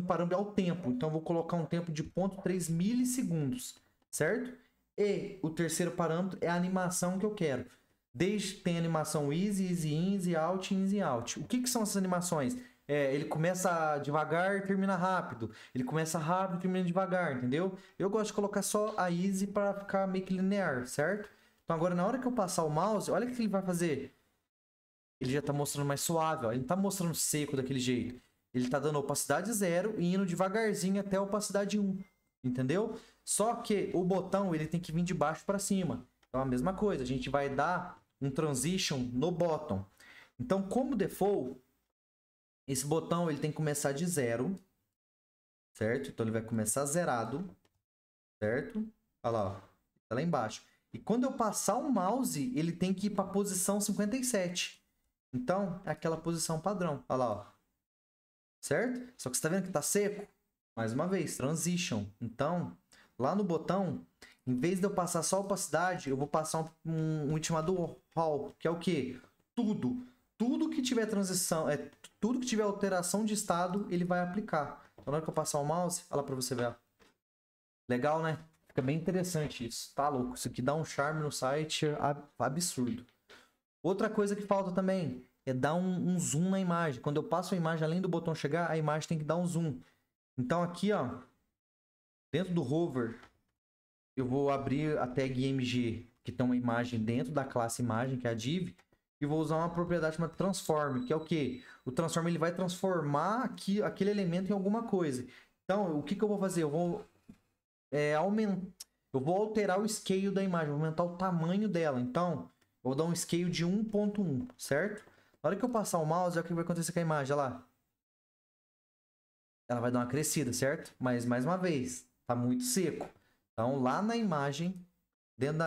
parâmetro é o tempo. Então, eu vou colocar um tempo de 0,3 milissegundos, certo? E o terceiro parâmetro é a animação que eu quero. Desde que tem animação easy, easy in, easy out, easy out. O que são essas animações? Ele começa devagar, termina rápido. Ele começa rápido, termina devagar, entendeu? Eu gosto de colocar só a easy para ficar meio que linear, certo? Então agora na hora que eu passar o mouse, olha o que ele vai fazer. Ele já está mostrando mais suave, ó. Ele não está mostrando seco daquele jeito. Ele está dando opacidade 0 e indo devagarzinho até a opacidade 1, entendeu? Só que o botão ele tem que vir de baixo para cima. Então a mesma coisa, a gente vai dar um transition no bottom. Então, como default, esse botão ele tem que começar de 0, certo? Então ele vai começar zerado, certo? Olha lá, ó. Tá lá embaixo. E quando eu passar o mouse, ele tem que ir para a posição 57. Então, é aquela posição padrão. Olha lá, ó. Certo? Só que você tá vendo que tá seco? Mais uma vez, transition. Então, lá no botão, em vez de eu passar só a opacidade, eu vou passar um chamado all, que é o quê? Tudo. Tudo que tiver transição, tudo que tiver alteração de estado, ele vai aplicar. Então, na hora que eu passar o mouse, olha lá pra você ver. Legal, né? Fica bem interessante isso. Tá louco. Isso aqui dá um charme no site absurdo. Outra coisa que falta também é dar um zoom na imagem. Quando eu passo a imagem, além do botão chegar, a imagem tem que dar um zoom. Então aqui, ó, dentro do hover, eu vou abrir a tag img, que tem uma imagem dentro da classe imagem, que é a div, e vou usar uma propriedade chamada transform, que é o quê? O transform ele vai transformar aquele elemento em alguma coisa. Então, o que eu vou fazer? Eu vou eu vou alterar o scale da imagem, vou aumentar o tamanho dela. Então, eu vou dar um scale de 1.1, certo? Na hora que eu passar o mouse, olha o que vai acontecer com a imagem, olha lá. Ela vai dar uma crescida, certo? Mas, mais uma vez, tá muito seco. Então, lá na imagem, dentro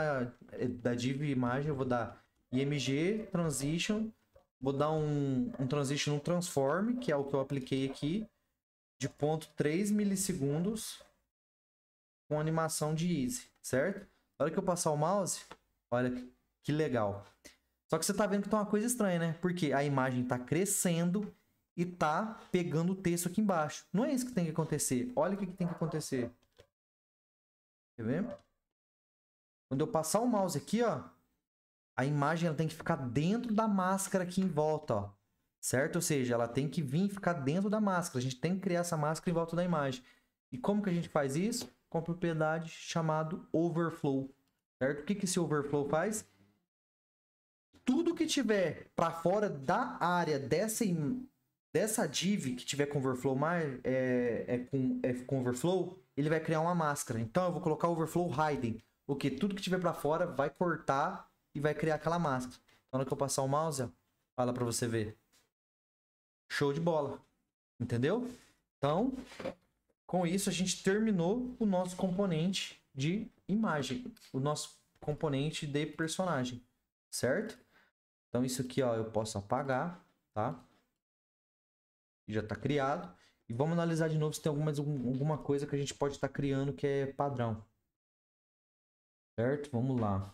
da div imagem, eu vou dar img transition, vou dar um transition no transform, que é o que eu apliquei aqui, de 0,3 milissegundos, com animação de easy, certo? Na hora que eu passar o mouse, olha que legal. Só que você tá vendo que tá uma coisa estranha, né? Porque a imagem tá crescendo e tá pegando o texto aqui embaixo. Não é isso que tem que acontecer. Olha o que tem que acontecer. Quer ver? Quando eu passar o mouse aqui, ó, a imagem ela tem que ficar dentro da máscara aqui em volta, ó. Certo? Ou seja, ela tem que vir e ficar dentro da máscara. A gente tem que criar essa máscara em volta da imagem. E como que a gente faz isso? Com a propriedade chamada overflow. Certo? O que esse overflow faz? Tudo que tiver para fora da área dessa div que tiver com overflow com overflow, ele vai criar uma máscara. Então eu vou colocar overflow hidden, o que tudo que tiver para fora vai cortar e vai criar aquela máscara. Então na hora que eu passar o mouse, ó, fala para você ver. Show de bola. Entendeu? Então, com isso a gente terminou o nosso componente de imagem, o nosso componente de personagem, certo? Então isso aqui, ó, eu posso apagar, tá? Já está criado. E vamos analisar de novo se tem alguma coisa que a gente pode estar criando que é padrão. Certo? Vamos lá.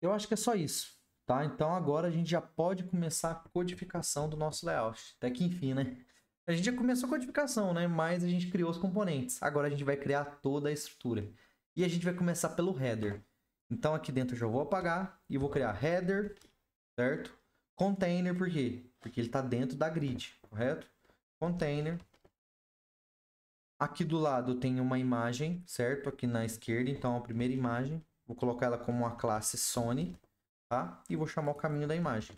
Eu acho que é só isso, tá? Então agora a gente já pode começar a codificação do nosso layout. Até que enfim, né? A gente já começou a codificação, né? Mas a gente criou os componentes. Agora a gente vai criar toda a estrutura. E a gente vai começar pelo header. Então aqui dentro eu já vou apagar e vou criar header, certo? Container, por quê? Porque ele está dentro da grid, correto? Container. Aqui do lado tem uma imagem, certo? Aqui na esquerda, então a primeira imagem. Vou colocar ela como uma classe Sony, tá? E vou chamar o caminho da imagem.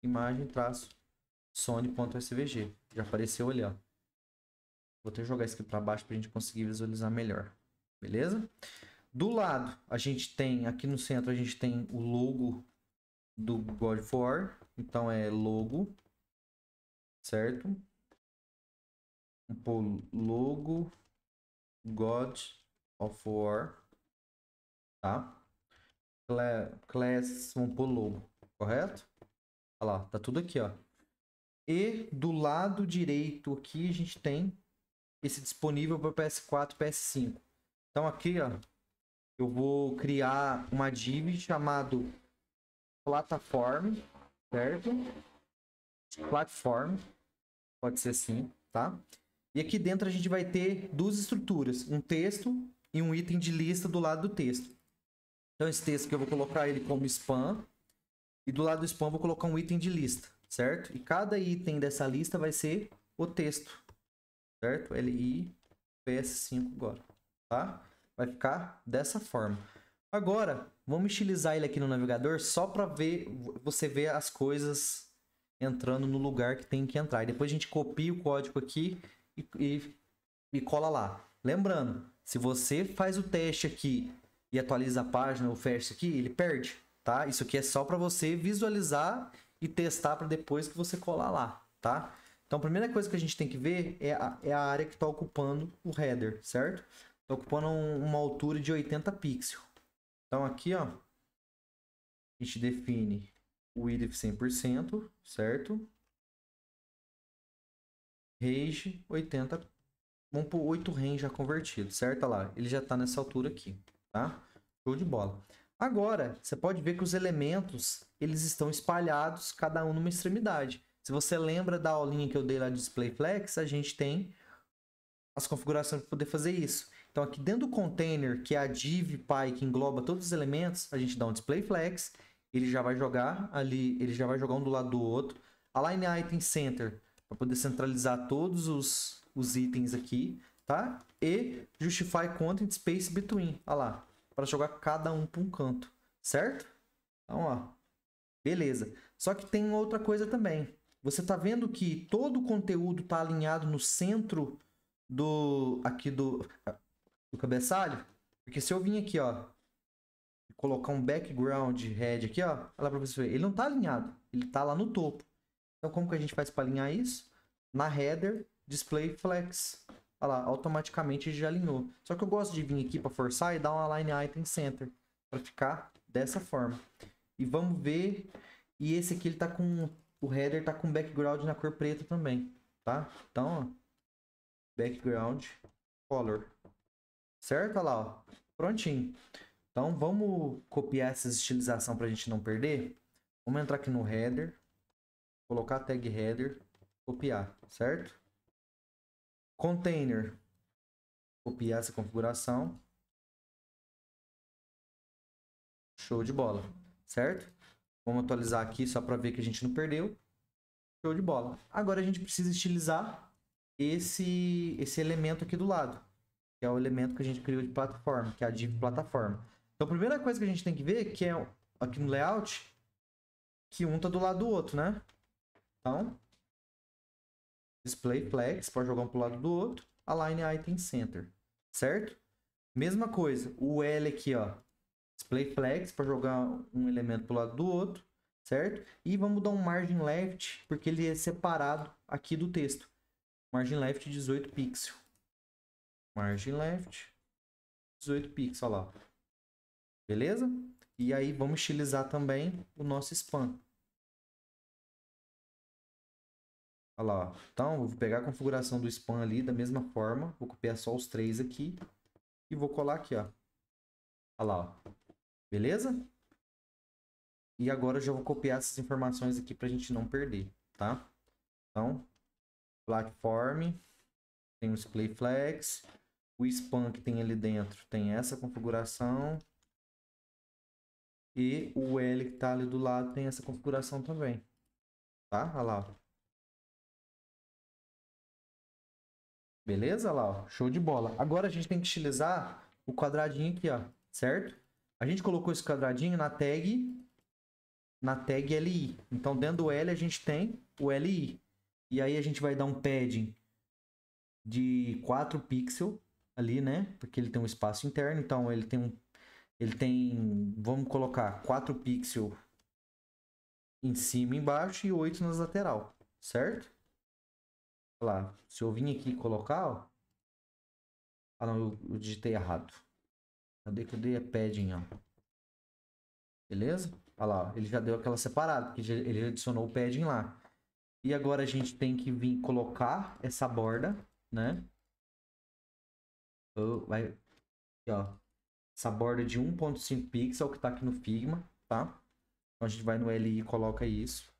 Imagem traço sony.svg. Já apareceu ali, ó. Vou até jogar isso aqui para baixo para a gente conseguir visualizar melhor. Beleza? Do lado, a gente tem, aqui no centro, a gente tem o logo do God of War. Então é logo, certo? Vamos pôr logo God of War, tá? Class, vamos pôr logo, correto? Olha lá, tá tudo aqui, ó. E do lado direito aqui a gente tem esse disponível para PS4 e PS5. Então aqui, ó, eu vou criar uma div chamado Platform, certo? Platform, pode ser assim, tá? E aqui dentro a gente vai ter duas estruturas, um texto e um item de lista do lado do texto. Então esse texto aqui eu vou colocar ele como spam e do lado do spam eu vou colocar um item de lista, certo? E cada item dessa lista vai ser o texto, certo? LI PS5 agora, tá? Vai ficar dessa forma. Agora, vamos estilizar ele aqui no navegador só para ver, você ver as coisas entrando no lugar que tem que entrar. E depois a gente copia o código aqui e cola lá. Lembrando, se você faz o teste aqui e atualiza a página ou fecha aqui, ele perde, tá? Isso aqui é só para você visualizar e testar para depois que você colar lá, tá? Então, a primeira coisa que a gente tem que ver é a área que está ocupando o header, certo? Está ocupando uma altura de 80 pixels. Então, aqui, ó, a gente define o width 100%, certo? Range 80, vamos por 8 range já convertido, certo? Olha lá, ele já está nessa altura aqui, tá? Show de bola. Agora, você pode ver que os elementos, eles estão espalhados, cada um numa extremidade. Se você lembra da aulinha que eu dei lá de Display Flex, a gente tem as configurações para poder fazer isso. Então, aqui dentro do container, que é a div py que engloba todos os elementos, a gente dá um Display Flex, ele já vai jogar ali, ele já vai jogar um do lado do outro. Align Item Center, para poder centralizar todos os itens aqui, tá? E Justify Content Space Between, olha lá, para jogar cada um para um canto, certo? Então, ó, beleza. Só que tem outra coisa também. Você tá vendo que todo o conteúdo tá alinhado no centro do cabeçalho? Porque se eu vim aqui, ó, e colocar um background head aqui, ó, olha lá para você ver, ele não tá alinhado, ele tá lá no topo. Então, como que a gente faz para alinhar isso? Na header, display flex. Olha lá, automaticamente já alinhou. Só que eu gosto de vir aqui para forçar e dar um align item center para ficar dessa forma. E vamos ver. E esse aqui ele tá com o header tá com background na cor preta também, tá? Então, ó, background color. Certo? Olha lá, ó. Prontinho. Então, vamos copiar essa estilização para a gente não perder. Vamos entrar aqui no header, colocar a tag header, copiar, certo? Container, copiar essa configuração. Show de bola, certo? Vamos atualizar aqui só para ver que a gente não perdeu. Show de bola. Agora a gente precisa estilizar esse elemento aqui do lado, que é o elemento que a gente criou de plataforma, que é a div plataforma. Então a primeira coisa que a gente tem que ver que é aqui no layout que um tá do lado do outro, né? Então, display flex para jogar um pro lado do outro, align item center, certo? Mesma coisa, o L aqui, ó, display flex para jogar um elemento pro lado do outro, certo? E vamos dar um margin left, porque ele é separado aqui do texto. Margin left 18 pixels. Margin left 18 pixels, olha lá. Beleza? E aí vamos estilizar também o nosso spam. Olha lá, ó. Então, vou pegar a configuração do spam ali da mesma forma. Vou copiar só os três aqui. E vou colar aqui, ó. Olha lá, ó. Beleza? E agora eu já vou copiar essas informações aqui pra gente não perder, tá? Então, platform, tem o display flex. O spam que tem ali dentro tem essa configuração. E o L que tá ali do lado tem essa configuração também. Tá? Olha lá, ó. Beleza? Olha lá, ó. Show de bola. Agora a gente tem que estilizar o quadradinho aqui, ó. Certo? A gente colocou esse quadradinho na tag na tag LI. Então, dentro do L a gente tem o LI. E aí a gente vai dar um padding de 4 pixels ali, né? Porque ele tem um espaço interno, então ele tem, vamos colocar 4 pixels em cima e embaixo e 8 nas lateral, certo? Olha lá, se eu vim aqui colocar, ó. Ah, não, eu digitei errado. Cadê a padding, ó? Beleza? Olha lá, ó, ele já deu aquela separada, porque ele já adicionou o padding lá. E agora a gente tem que vir colocar essa borda, né? Vai, aqui, ó. Essa borda de 1.5 pixels que tá aqui no Figma, tá? Então a gente vai no LI e coloca isso.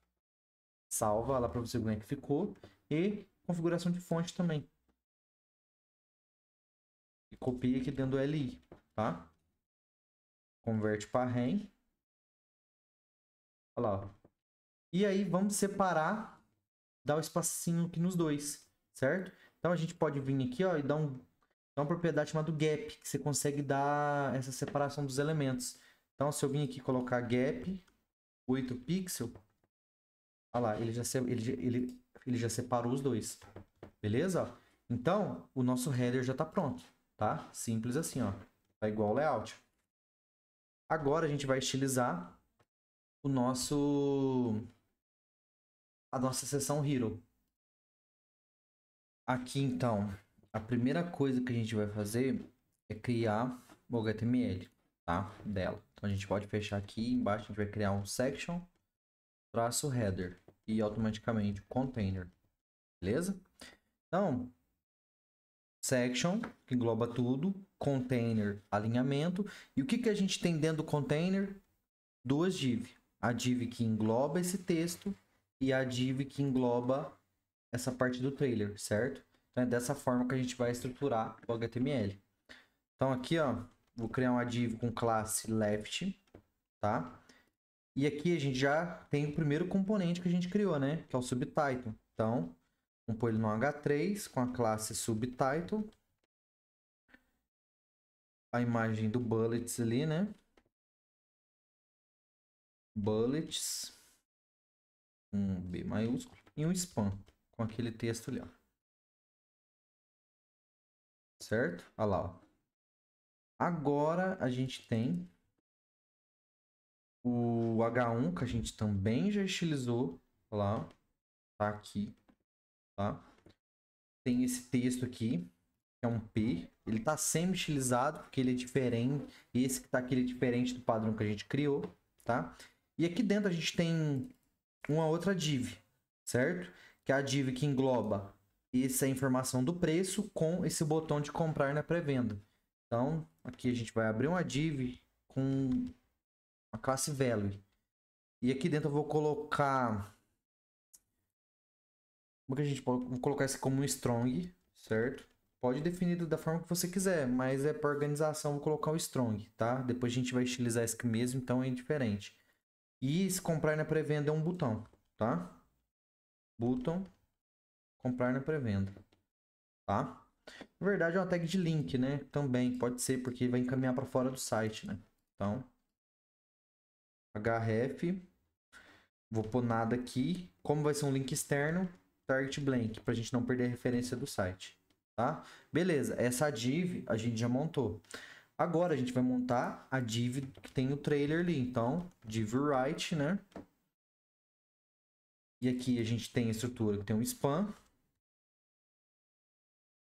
Salva lá para você ver como é que ficou. E configuração de fonte também. E copia aqui dentro do LI, tá? Converte para REM. Olha lá, ó. E aí vamos separar, dar o espacinho aqui nos dois, certo? Então a gente pode vir aqui, ó, e dar uma propriedade chamada gap, que você consegue dar essa separação dos elementos. Então se eu vir aqui colocar gap 8 pixels, olha lá, ele já separou os dois. Beleza? Então, o nosso header já está pronto, tá? Simples assim, ó. Tá igual o layout. Agora a gente vai estilizar a nossa seção Hero. Aqui, então, a primeira coisa que a gente vai fazer é criar o HTML, tá? Dela. Então, a gente pode fechar aqui embaixo, a gente vai criar um section, traço header e automaticamente container. Beleza? Então, section, que engloba tudo, container, alinhamento. E o que a gente tem dentro do container? Duas div. A div que engloba esse texto e a div que engloba essa parte do trailer, certo? Então é dessa forma que a gente vai estruturar o HTML. Então aqui, ó, vou criar uma div com classe left, tá? E aqui a gente já tem o primeiro componente que a gente criou, né? Que é o subtitle. Então, vamos pôr ele no H3 com a classe subtitle. A imagem do bullets ali, né? Bullets, um B maiúsculo e um spam com aquele texto ali, ó. Certo? Olha lá, ó. Agora a gente tem o H1 que a gente também já estilizou. Olha lá, ó. Tá aqui, tá? Tem esse texto aqui, que é um P. Ele tá semi-estilizado porque ele é diferente. Esse que tá aqui ele é diferente do padrão que a gente criou, tá? E aqui dentro a gente tem uma outra div, certo? Que é a div que engloba essa informação do preço com esse botão de comprar na pré-venda. Então, aqui a gente vai abrir uma div com a classe value. E aqui dentro eu vou colocar... Como que a gente pode... Vou colocar isso como um strong, certo? Pode definir da forma que você quiser, mas é para organização, vou colocar o strong, tá? Depois a gente vai estilizar isso aqui mesmo, então é diferente. E se comprar na pré-venda é um botão, tá? Button, comprar na pré-venda, tá? Na verdade é uma tag de link, né? Também pode ser, porque vai encaminhar para fora do site, né? Então, href, vou pôr nada aqui. Como vai ser um link externo, target blank, para a gente não perder a referência do site, tá? Beleza, essa div a gente já montou. Agora a gente vai montar a div que tem o trailer ali. Então, div write, né? E aqui a gente tem a estrutura que tem um spam.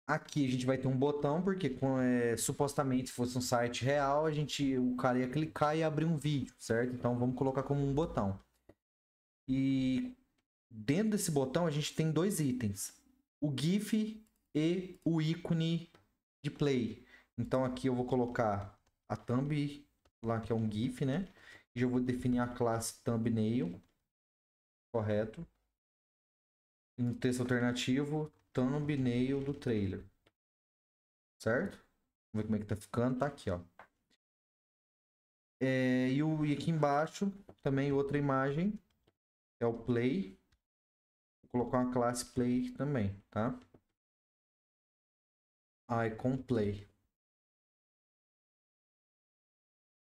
Aqui a gente vai ter um botão, porque supostamente se fosse um site real, o cara ia clicar e abrir um vídeo, certo? Então vamos colocar como um botão. E dentro desse botão a gente tem dois itens. O GIF e o ícone de play. Então aqui eu vou colocar a thumb, lá que é um GIF, né? E já vou definir a classe thumbnail, correto? E no texto alternativo, thumbnail do trailer. Certo? Vamos ver como é que tá ficando. Tá aqui, ó. E aqui embaixo, também outra imagem. É o play. Vou colocar uma classe play também, tá? Icon play.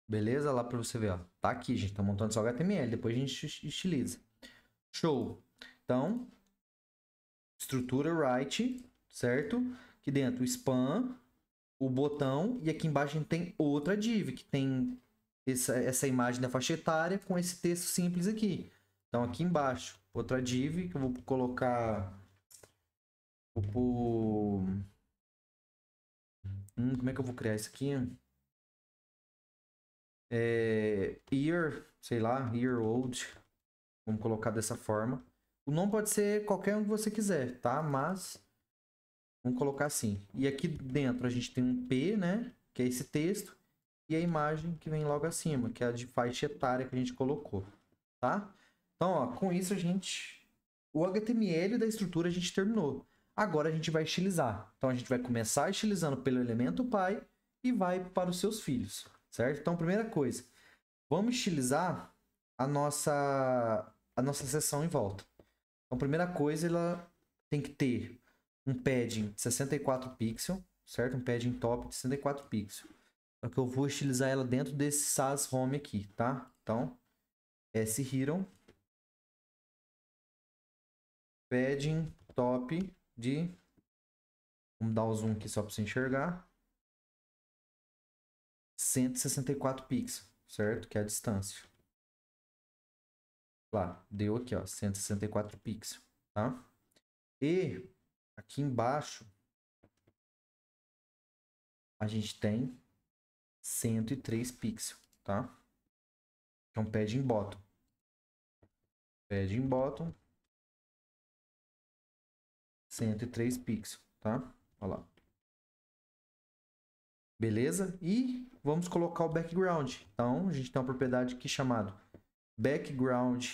Beleza? Lá para você ver, ó. Tá aqui, gente. Tá montando só HTML. Depois a gente estiliza. Show. Então, estrutura right, certo? Aqui dentro, spam, o botão. E aqui embaixo a gente tem outra div, que tem essa imagem da faixa etária com esse texto simples aqui. Então, aqui embaixo, outra div, que eu vou colocar... como é que eu vou criar isso aqui? Year, sei lá, year old. Vamos colocar dessa forma. O nome pode ser qualquer um que você quiser, tá? Mas vamos colocar assim. E aqui dentro a gente tem um P, né? Que é esse texto. E a imagem que vem logo acima, que é a de faixa etária que a gente colocou, tá? Então, ó, com isso a gente... O HTML da estrutura a gente terminou. Agora a gente vai estilizar. Então a gente vai começar estilizando pelo elemento pai e vai para os seus filhos, certo? Então, primeira coisa, vamos estilizar a nossa seção em volta. Então, primeira coisa, ela tem que ter um padding de 64 pixels, certo? Um padding top de 64 pixels. Só que eu vou estilizar ela dentro desse SAS Home aqui, tá? Então, S-Hero, padding top de... Vamos dar o zoom aqui só para você enxergar. 164 pixels, certo? Que é a distância. Lá, deu aqui, ó, 164 pixels, tá? E aqui embaixo a gente tem 103 pixels, tá? Então, padding bottom. Padding bottom, 103 pixels, tá? Olha lá. Beleza? E vamos colocar o background. Então, a gente tem uma propriedade aqui chamada background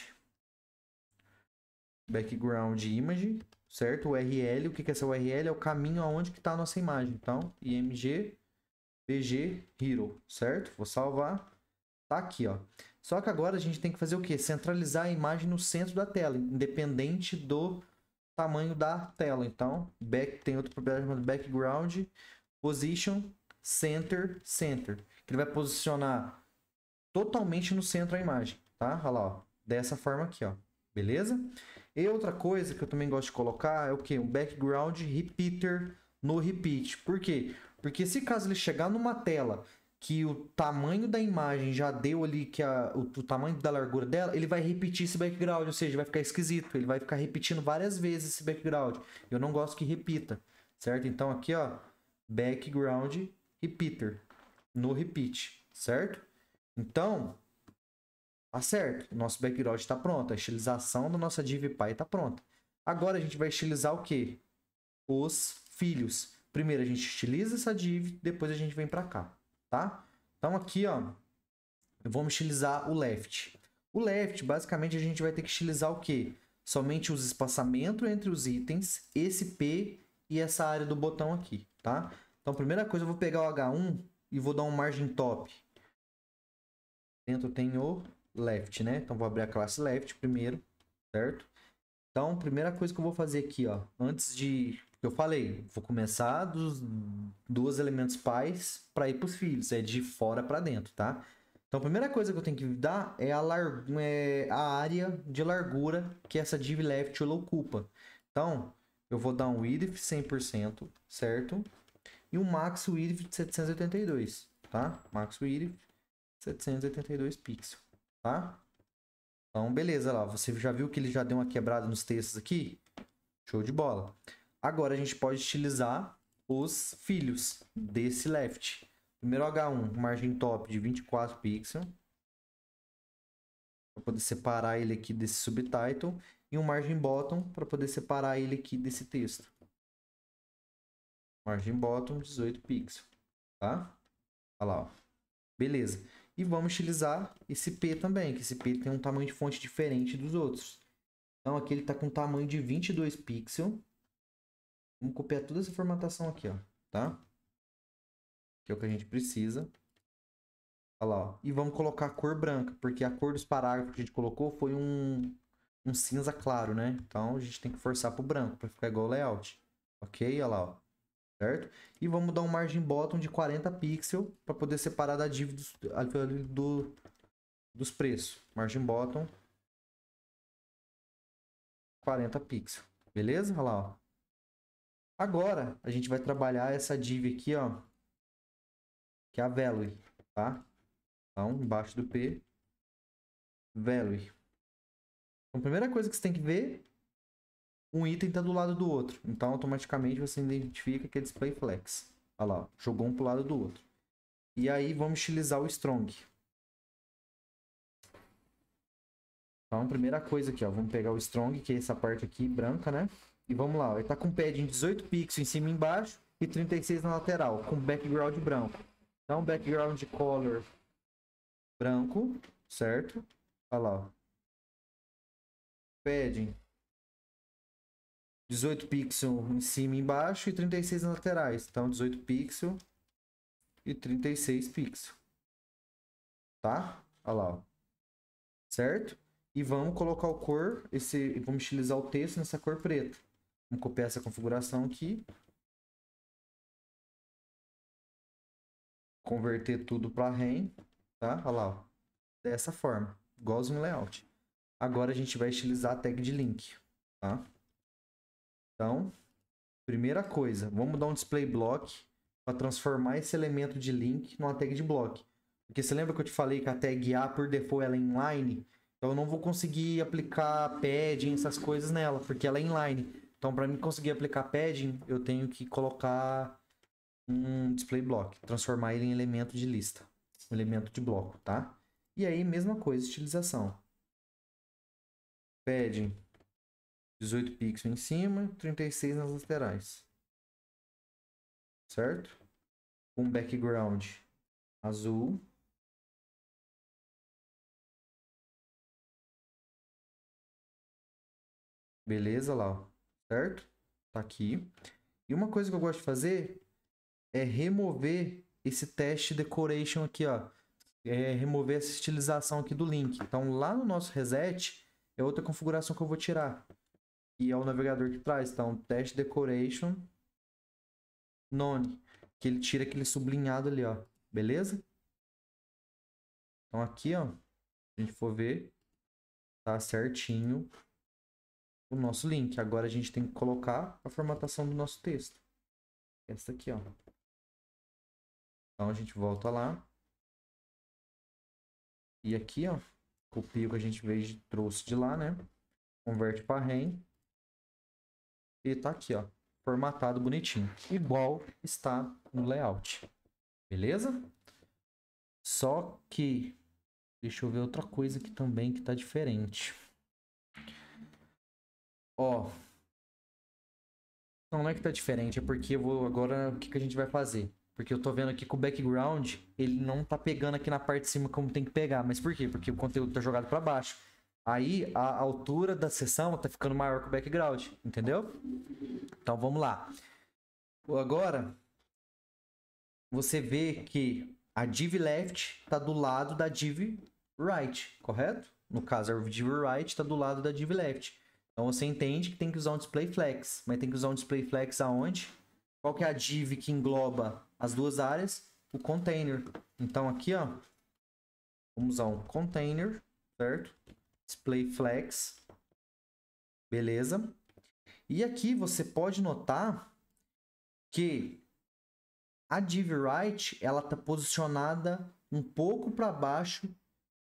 image, certo? URL, o que é essa URL? É o caminho aonde que está a nossa imagem. Então, img bg hero, certo? Vou salvar. Tá aqui, ó. Só que agora a gente tem que fazer o quê? Centralizar a imagem no centro da tela, independente do tamanho da tela. Então, tem outra propriedade chamada background position center, que ele vai posicionar totalmente no centro a imagem, tá? Olha lá, ó. Dessa forma aqui, ó. Beleza? E outra coisa que eu também gosto de colocar é o que? Um background repeater no repeat. Por quê? Porque se caso ele chegar numa tela que o tamanho da imagem já deu ali, que o tamanho da largura dela, ele vai repetir esse background, ou seja, vai ficar esquisito. Ele vai ficar repetindo várias vezes esse background. Eu não gosto que repita, certo? Então aqui, ó, background repeater no repeat, certo? Então, tá certo. O nosso background está pronto. A estilização da nossa div pai está pronta. Agora a gente vai estilizar o quê? Os filhos. Primeiro a gente estiliza essa div, depois a gente vem para cá, tá? Então aqui, ó, vamos estilizar o left. O left, basicamente, a gente vai ter que estilizar o quê? Somente os espaçamentos entre os itens, esse P e essa área do botão aqui, tá? Então, primeira coisa, eu vou pegar o H1 e vou dar um margin top. Dentro tem o left, né? Então, vou abrir a classe left primeiro, certo? Então, primeira coisa que eu vou fazer aqui, ó, antes de... Eu falei, vou começar dos dois elementos pais para ir para os filhos, é de fora para dentro, tá? Então, a primeira coisa que eu tenho que dar é a área de largura que essa div left ela ocupa. Então, eu vou dar um width 100%, certo? E um max width de 782, tá? Max width 782 pixels, tá? Então, beleza lá. Você já viu que ele já deu uma quebrada nos textos aqui? Show de bola. Agora a gente pode estilizar os filhos desse left. Primeiro H1, margem top de 24 pixels. Para poder separar ele aqui desse subtitle. E um margem bottom para poder separar ele aqui desse texto. Margem bottom, 18 pixels. Tá? Olha lá, ó. Beleza. E vamos estilizar esse P também, que esse P tem um tamanho de fonte diferente dos outros. Então aqui ele está com um tamanho de 22 pixels. Vamos copiar toda essa formatação aqui, ó, tá? Que é o que a gente precisa. Olha lá, ó. E vamos colocar a cor branca, porque a cor dos parágrafos que a gente colocou foi um cinza claro, né? Então a gente tem que forçar para o branco, para ficar igual o layout. Ok? Olha lá, ó. Certo? E vamos dar um margin bottom de 40 pixels para poder separar da div dos preços. Margin bottom 40 pixels. Beleza? Olha lá, ó. Agora, a gente vai trabalhar essa div aqui, ó, que é a value, tá? Então, embaixo do P, value. Então, a primeira coisa que você tem que ver, um item está do lado do outro. Então, automaticamente, você identifica que é display flex. Olha lá, ó, jogou um para o lado do outro. E aí, vamos utilizar o strong. Então, primeira coisa aqui, ó, vamos pegar o strong, que é essa parte aqui, branca, né? E vamos lá, ó, ele tá com padding 18 pixels em cima e embaixo e 36 na lateral, com background branco. Então, background color branco, certo? Olha lá, ó. Padding 18 pixels em cima e embaixo e 36 nas laterais. Então, 18 pixels e 36 pixels. Tá? Olha lá, ó. Certo? E vamos colocar o cor, vamos estilizar o texto nessa cor preta. Vamos copiar essa configuração aqui. Converter tudo para REM, tá? Olha lá, ó. Dessa forma, igualzinho layout. Agora a gente vai estilizar a tag de link, tá? Então, primeira coisa, vamos dar um display block para transformar esse elemento de link numa tag de block. Porque você lembra que eu te falei que a tag A, por default, ela é inline? Então, eu não vou conseguir aplicar padding, essas coisas nela, porque ela é inline. Então, para mim conseguir aplicar padding, eu tenho que colocar um display block, transformar ele em elemento de lista, um elemento de bloco, tá? E aí, mesma coisa, estilização. Padding 18 pixels em cima, 36 nas laterais. Certo? Com background azul. Beleza lá, ó. Certo? Tá aqui. E uma coisa que eu gosto de fazer é remover esse teste decoration aqui, ó. É remover essa estilização aqui do link. Então, lá no nosso reset, é outra configuração que eu vou tirar. E é o navegador que traz. Então, teste decoration none. Que ele tira aquele sublinhado ali, ó. Beleza? Então, aqui, ó. Se a gente for ver, tá certinho o nosso link. Agora a gente tem que colocar a formatação do nosso texto. Essa aqui, ó. Então a gente volta lá. E aqui, ó, copia o que a gente trouxe de lá, né? Converte para REM. E tá aqui, ó, formatado bonitinho. Igual está no layout. Beleza? Só que deixa eu ver outra coisa aqui também que tá diferente. Ó, não é que tá diferente, é porque eu vou agora, o que que a gente vai fazer? Porque eu tô vendo aqui que o background, ele não tá pegando aqui na parte de cima como tem que pegar. Mas por quê? Porque o conteúdo tá jogado para baixo. Aí a altura da seção tá ficando maior que o background, entendeu? Então vamos lá. Agora você vê que a div left tá do lado da div right, correto? No caso, a div right tá do lado da div left. Então você entende que tem que usar um display flex, mas tem que usar um display flex aonde? Qual que é a div que engloba as duas áreas? O container. Então aqui, ó, vamos usar um container, certo? Display flex. Beleza? E aqui você pode notar que a div right, ela tá posicionada um pouco para baixo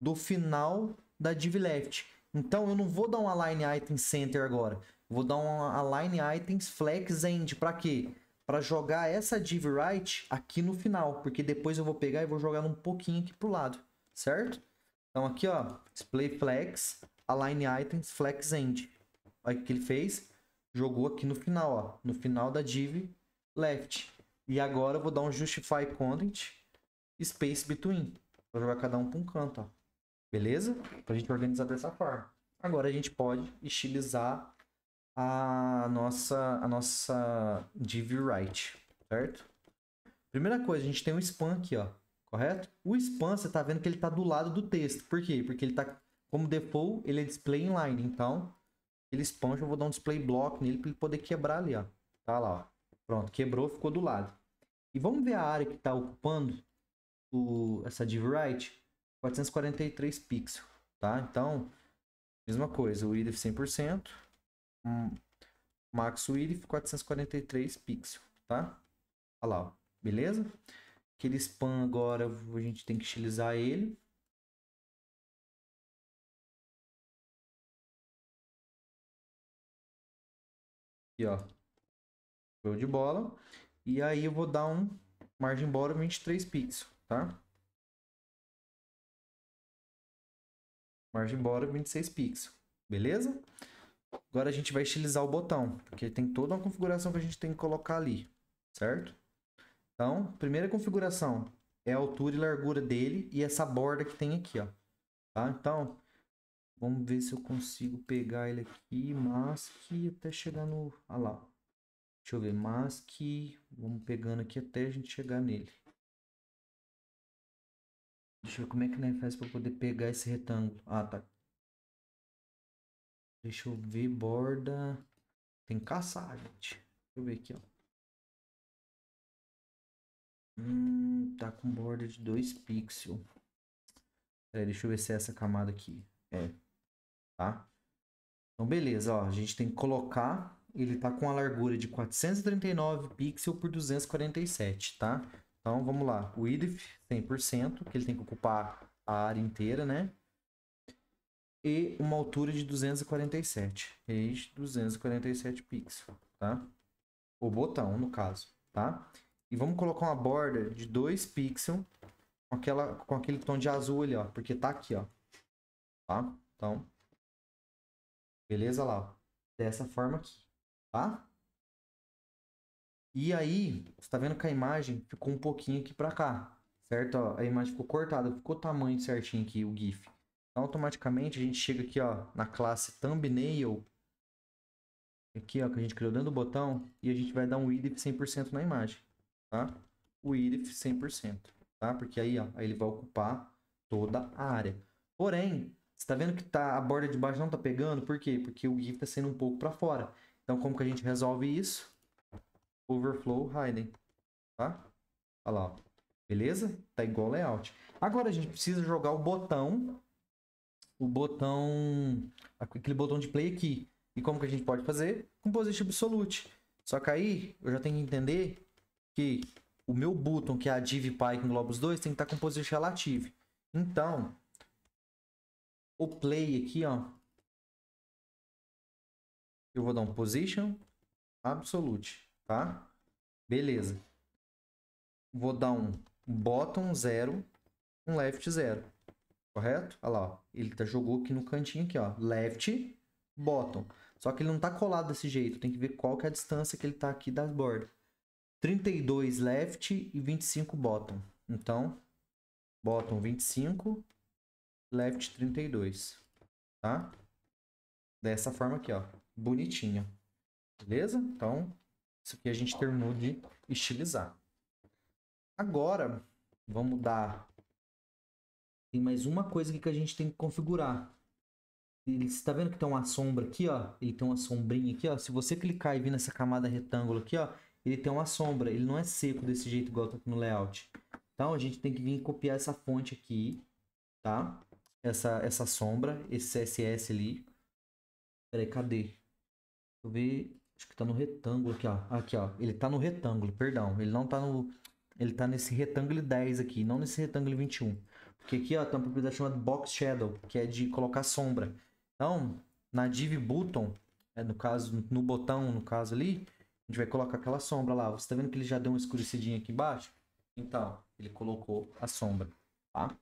do final da div left. Então eu não vou dar um align item center agora. Vou dar um align items flex end. Para quê? Para jogar essa div right aqui no final, porque depois eu vou pegar e vou jogar um pouquinho aqui pro lado, certo? Então aqui, ó, display flex, align items, flex end. Olha o que ele fez, jogou aqui no final, ó, no final da div left. E agora eu vou dar um justify content, space between, vou jogar cada um para um canto, ó. Beleza? Pra gente organizar dessa forma. Agora a gente pode estilizar a nossa div right, certo? Primeira coisa, a gente tem um span aqui, ó, correto? O span, você tá vendo que ele tá do lado do texto. Por quê? Porque ele tá, como default, ele é display inline. Então, ele span, eu vou dar um display block nele para ele poder quebrar ali, ó. Tá lá, ó. Pronto, quebrou, ficou do lado. E vamos ver a área que tá ocupando essa div right. 443 pixels, tá? Então, mesma coisa, o width 100%, max width 443 pixels, tá? Olha lá, ó. Beleza? Aquele span agora a gente tem que estilizar ele. Aqui, ó. Show de bola. E aí eu vou dar um margem border 23 pixels, tá? Margem border 26 pixels. Beleza? Agora a gente vai estilizar o botão, porque tem toda uma configuração que a gente tem que colocar ali, certo? Então, primeira configuração é a altura e largura dele e essa borda que tem aqui, ó. Tá? Então, vamos ver se eu consigo pegar ele aqui, mask, até chegar no... Ah lá. Deixa eu ver, mask, vamos pegando aqui até a gente chegar nele. Deixa eu ver como é que nós faz para poder pegar esse retângulo. Ah, tá. Deixa eu ver, borda... Tem que caçar, gente. Deixa eu ver aqui, ó. Tá com borda de 2 pixels. Peraí, deixa eu ver se é essa camada aqui. É, tá? Então, beleza, ó. A gente tem que colocar... Ele tá com a largura de 439 pixels por 247, tá? Então, vamos lá. O width 100%, que ele tem que ocupar a área inteira, né? E uma altura de 247. Eis 247 pixels, tá? O botão, no caso, tá? E vamos colocar uma borda de 2 pixels com aquele tom de azul ali, ó. Porque tá aqui, ó. Tá? Então, beleza lá, ó. Dessa forma aqui, tá? E aí, você tá vendo que a imagem ficou um pouquinho aqui pra cá, certo? Ó, a imagem ficou cortada, ficou o tamanho certinho aqui, o GIF. Então, automaticamente, a gente chega aqui, ó, na classe Thumbnail. Aqui, ó, que a gente criou dentro do botão. E a gente vai dar um width 100% na imagem, tá? O width 100%, tá? Porque aí, ó, aí ele vai ocupar toda a área. Porém, você tá vendo que tá, a borda de baixo não tá pegando? Por quê? Porque o GIF tá sendo um pouco para fora. Então, como que a gente resolve isso? Overflow Hidden, tá? Olha lá, ó. Beleza? Tá igual layout. Agora a gente precisa jogar aquele botão de play aqui. E como que a gente pode fazer? Com Position Absolute. Só que aí eu já tenho que entender que o meu button, que é a div py que engloba os dois, tem que estar com Position Relative. Então, o play aqui, ó, eu vou dar um Position Absolute, tá? Beleza. Vou dar um bottom 0, um left 0. Correto? Olha lá, ó. Ele jogou aqui no cantinho aqui, ó. Left, bottom. Só que ele não tá colado desse jeito. Tem que ver qual que é a distância que ele tá aqui das bordas. 32 left e 25 bottom. Então, bottom 25, left 32. Tá? Dessa forma aqui, ó. Bonitinho. Beleza? Então, isso aqui a gente terminou de estilizar. Agora, vamos dar... Tem mais uma coisa aqui que a gente tem que configurar. Você está vendo que tem uma sombra aqui, ó? Ele tem uma sombrinha aqui, ó. Se você clicar e vir nessa camada retângulo aqui, ó, ele tem uma sombra. Ele não é seco desse jeito igual tá aqui no layout. Então a gente tem que vir copiar essa fonte aqui, tá? Essa sombra, esse CSS ali. Peraí, cadê? Deixa eu ver. Acho que tá no retângulo aqui, ó. Aqui, ó. Ele tá no retângulo, perdão. Ele não tá no... Ele tá nesse retângulo 10 aqui, não nesse retângulo 21. Porque aqui, ó, tem uma propriedade chamada Box Shadow, que é de colocar sombra. Então, na div button, no caso, no botão, no caso ali, a gente vai colocar aquela sombra lá. Você tá vendo que ele já deu uma escurecidinha aqui embaixo? Então, ele colocou a sombra, tá?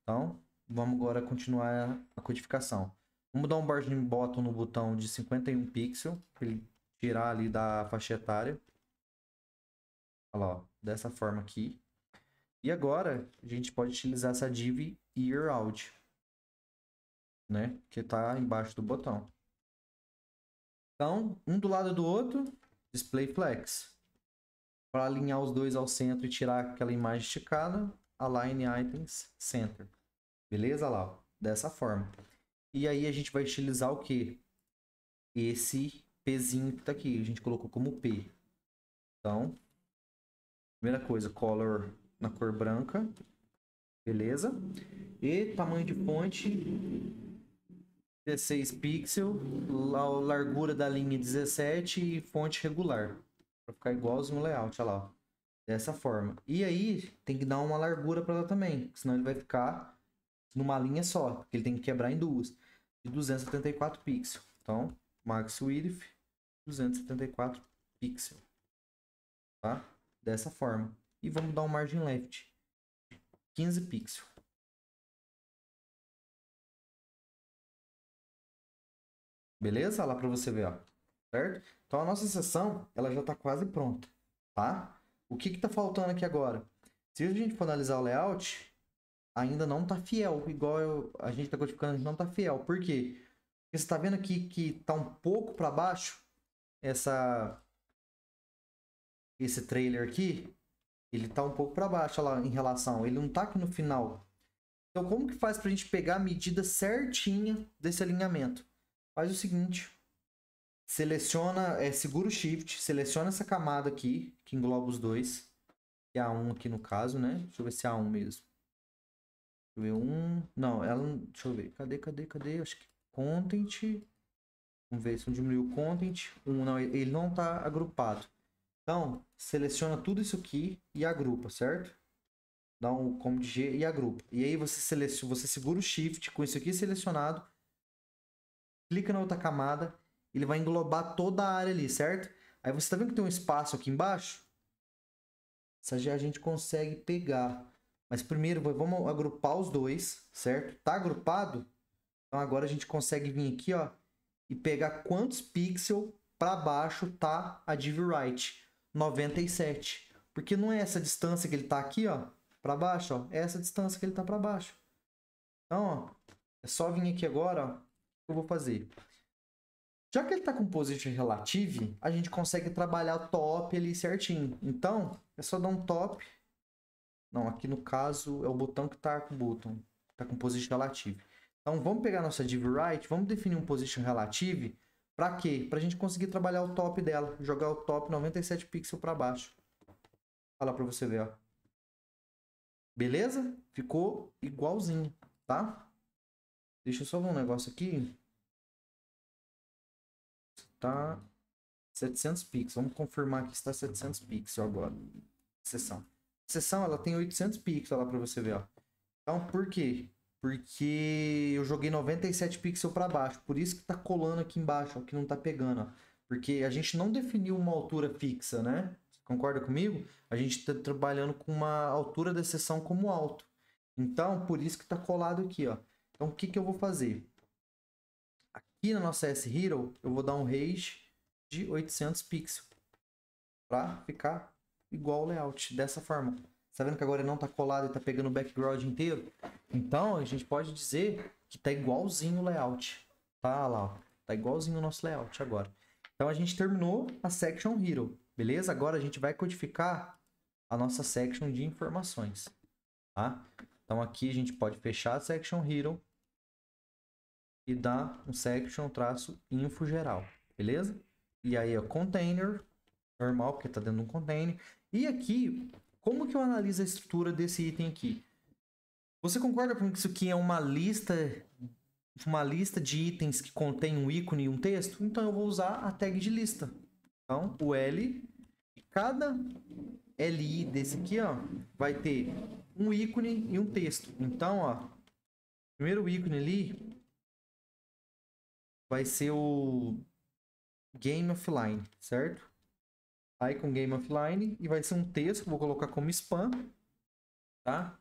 Então, vamos agora continuar a codificação. Vamos dar um margin bottom no botão de 51 pixels, para ele tirar ali da faixa etária. Olha lá, ó, dessa forma aqui. E agora, a gente pode utilizar essa div year-out, né? Que está embaixo do botão. Então, um do lado do outro, display flex. Para alinhar os dois ao centro e tirar aquela imagem esticada, align items center. Beleza? Lá, ó, dessa forma. E aí a gente vai utilizar o que? Esse Pzinho que está aqui. A gente colocou como P. Então, primeira coisa, color na cor branca. Beleza? E tamanho de fonte 16 pixels, largura da linha 17 e fonte regular. Para ficar igualzinho o layout, olha lá. Ó. Dessa forma. E aí tem que dar uma largura para ela também, senão ele vai ficar numa linha só, porque ele tem que quebrar em duas. De 274 pixels. Então, max width 274 pixels. Tá? Dessa forma. E vamos dar um margin left 15 pixels. Beleza? Lá para você ver, ó. Certo? Então a nossa sessão, ela já está quase pronta, tá? O que está faltando aqui agora? Se a gente for analisar o layout, ainda não está fiel, igual a gente está codificando, a gente não está fiel. Por quê? Porque você está vendo aqui que está um pouco para baixo esse trailer aqui, ele está um pouco para baixo lá em relação, ele não está aqui no final. Então como que faz para a gente pegar a medida certinha desse alinhamento? Faz o seguinte, seleciona, segura o Shift, seleciona essa camada aqui, que engloba os dois, que é A1 aqui no caso, né? Deixa eu ver se é A1 mesmo. Deixa eu ver, não, ela, deixa eu ver, cadê? Acho que Content, vamos ver se não diminuiu o Content, não, ele não está agrupado. Então, seleciona tudo isso aqui e agrupa, certo? Dá um Command G e agrupa. E aí você segura o Shift com isso aqui selecionado, clica na outra camada, ele vai englobar toda a área ali, certo? Aí você tá vendo que tem um espaço aqui embaixo? Essa já a gente consegue pegar. Mas primeiro vamos agrupar os dois, certo? Tá agrupado? Então agora a gente consegue vir aqui, ó, e pegar quantos pixels para baixo tá a div right. 97. Porque não é essa distância que ele tá aqui, ó, para baixo, ó, é essa distância que ele tá para baixo. Então, ó, é só vir aqui agora, ó, o que eu vou fazer? Já que ele está com position relative, a gente consegue trabalhar o top ali certinho. Então, é só dar um top. Não, aqui no caso é o botão que está com button, está com position relative. Então, vamos pegar nossa div right, vamos definir um position relative. Para quê? Para a gente conseguir trabalhar o top dela, jogar o top 97 pixels para baixo. Olha lá para você ver, ó. Beleza? Ficou igualzinho, tá? Deixa eu só ver um negócio aqui. Tá 700 pixels. Vamos confirmar que está 700 pixels agora. Seção. A seção ela tem 800 pixels lá para você ver, ó. Então, por quê? Porque eu joguei 97 pixels para baixo. Por isso que tá colando aqui embaixo, ó, que não tá pegando, ó. Porque a gente não definiu uma altura fixa, né? Você concorda comigo? A gente está trabalhando com uma altura da seção como alto. Então, por isso que tá colado aqui, ó. Então, o que que eu vou fazer? Aqui na nossa S-Hero, eu vou dar um range de 800 pixels para ficar igual o layout, dessa forma. Tá vendo que agora ele não tá colado e tá pegando o background inteiro? Então, a gente pode dizer que tá igualzinho o layout. Tá lá, ó. Tá igualzinho o nosso layout agora. Então, a gente terminou a Section Hero, beleza? Agora a gente vai codificar a nossa section de informações, tá? Então, aqui a gente pode fechar a Section Hero e dar um section traço info geral, beleza? E aí, ó, container, normal, porque tá dentro de um container. E aqui, como que eu analiso a estrutura desse item aqui? Você concorda comigo que isso aqui é uma lista de itens que contém um ícone e um texto? Então eu vou usar a tag de lista. Então, o L, cada LI desse aqui, ó, vai ter um ícone e um texto. Então, ó, o primeiro ícone ali vai ser o Game Offline, certo? Icon Game Offline e vai ser um texto que eu vou colocar como spam, tá?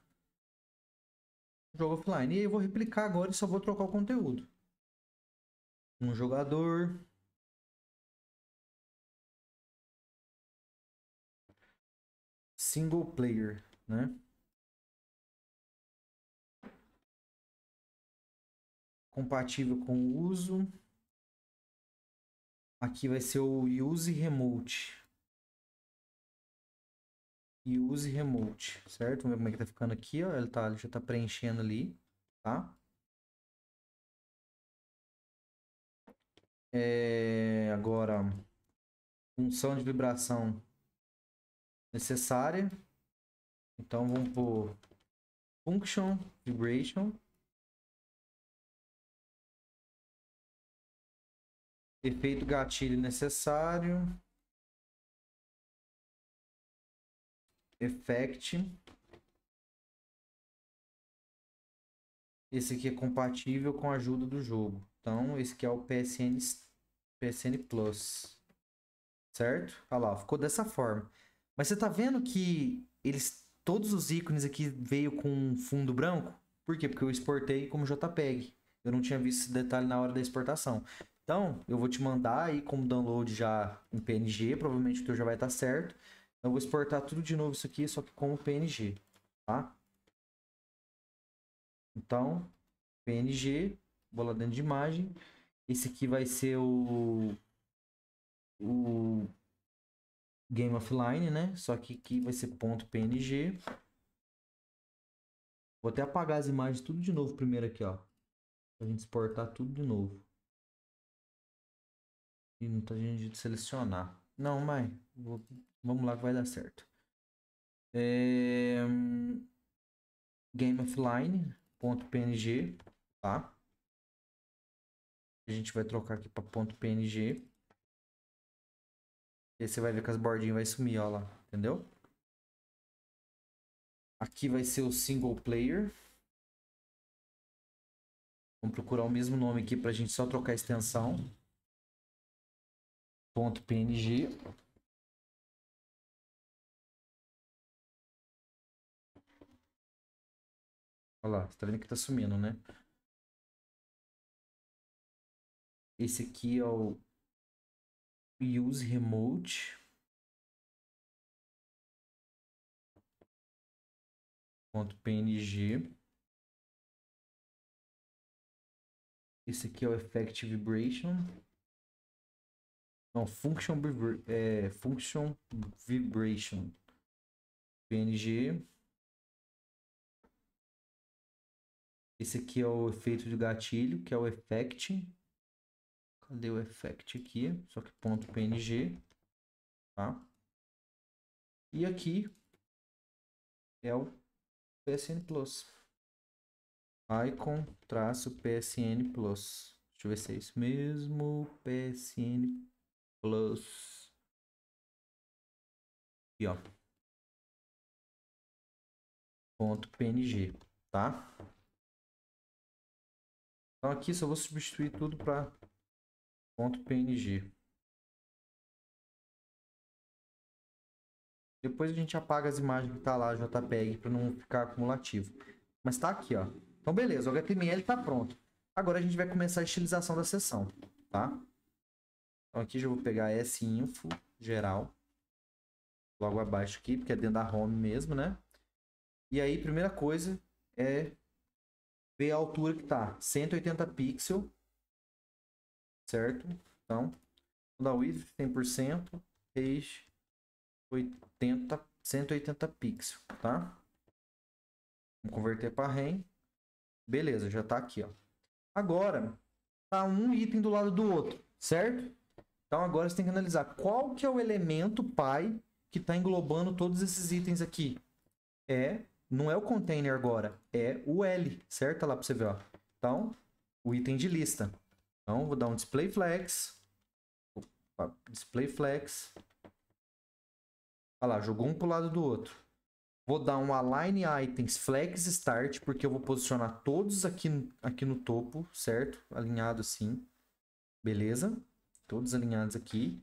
Jogo offline. E aí eu vou replicar agora e só vou trocar o conteúdo. Um jogador. Single player, né? Compatível com o uso. Aqui vai ser o use remote. Use remote, certo? Vamos ver como é que tá ficando aqui, ó. Ele já tá preenchendo ali, tá? Agora, função de vibração necessária. Então, vamos por Function vibration. Efeito gatilho necessário. Effect. Esse aqui é compatível com a ajuda do jogo. Então, esse aqui é o PSN Plus. Certo? Olha lá, ficou dessa forma. Mas você tá vendo que todos os ícones aqui veio com fundo branco? Por quê? Porque eu exportei como JPEG. Eu não tinha visto esse detalhe na hora da exportação. Então, eu vou te mandar aí como download já em PNG. Provavelmente o teu já vai estar certo. Então, eu vou exportar tudo de novo isso aqui, só que como PNG. Tá? Então, PNG. Vou lá dentro de imagem. Esse aqui vai ser o Game Offline, né? Só que aqui vai ser .png. Vou até apagar as imagens tudo de novo primeiro aqui, ó. Pra gente exportar tudo de novo. E não tá a gente selecionar. Não, mãe. Vamos lá que vai dar certo. Game Offline.png, tá? A gente vai trocar aqui para .png. E aí você vai ver que as bordinhas vai sumir, ó lá. Entendeu? Aqui vai ser o single player. Vamos procurar o mesmo nome aqui pra gente só trocar a extensão. .png. Olha lá, você tá vendo que tá sumindo, né? Esse aqui é o Use Remote. .png. Esse aqui é o Effect Vibration. Não, Function Vibration. PNG. Esse aqui é o efeito de gatilho, que é o Effect. Cadê o Effect aqui? Só que .png. Tá? E aqui é o PSN Plus. Icon-PSN Plus. Deixa eu ver se é isso mesmo. PSN Plus. Aqui, ó. .png, tá? Então aqui só vou substituir tudo para .png. Depois a gente apaga as imagens que tá lá, JPEG, para não ficar acumulativo. Mas tá aqui, ó. Então beleza, o HTML tá pronto. Agora a gente vai começar a estilização da sessão, tá? Então aqui já vou pegar S-Info geral. Logo abaixo aqui, porque é dentro da home mesmo, né? E aí, primeira coisa é ver a altura que tá. 180 pixels. Certo? Então, vou dar width 100%. Page 180 pixels, tá? Vamos converter para REM. Beleza, já tá aqui, ó. Agora, tá um item do lado do outro, certo? Então agora você tem que analisar qual que é o elemento pai que está englobando todos esses itens aqui. Não é o container agora, é o L, certo? Olha lá para você ver, ó. Então, o item de lista. Então, vou dar um display flex. Opa, display flex. Olha lá, jogou um para o lado do outro. Vou dar um align items flex start, porque eu vou posicionar todos aqui no topo, certo? Alinhado assim. Beleza? Todos alinhados aqui.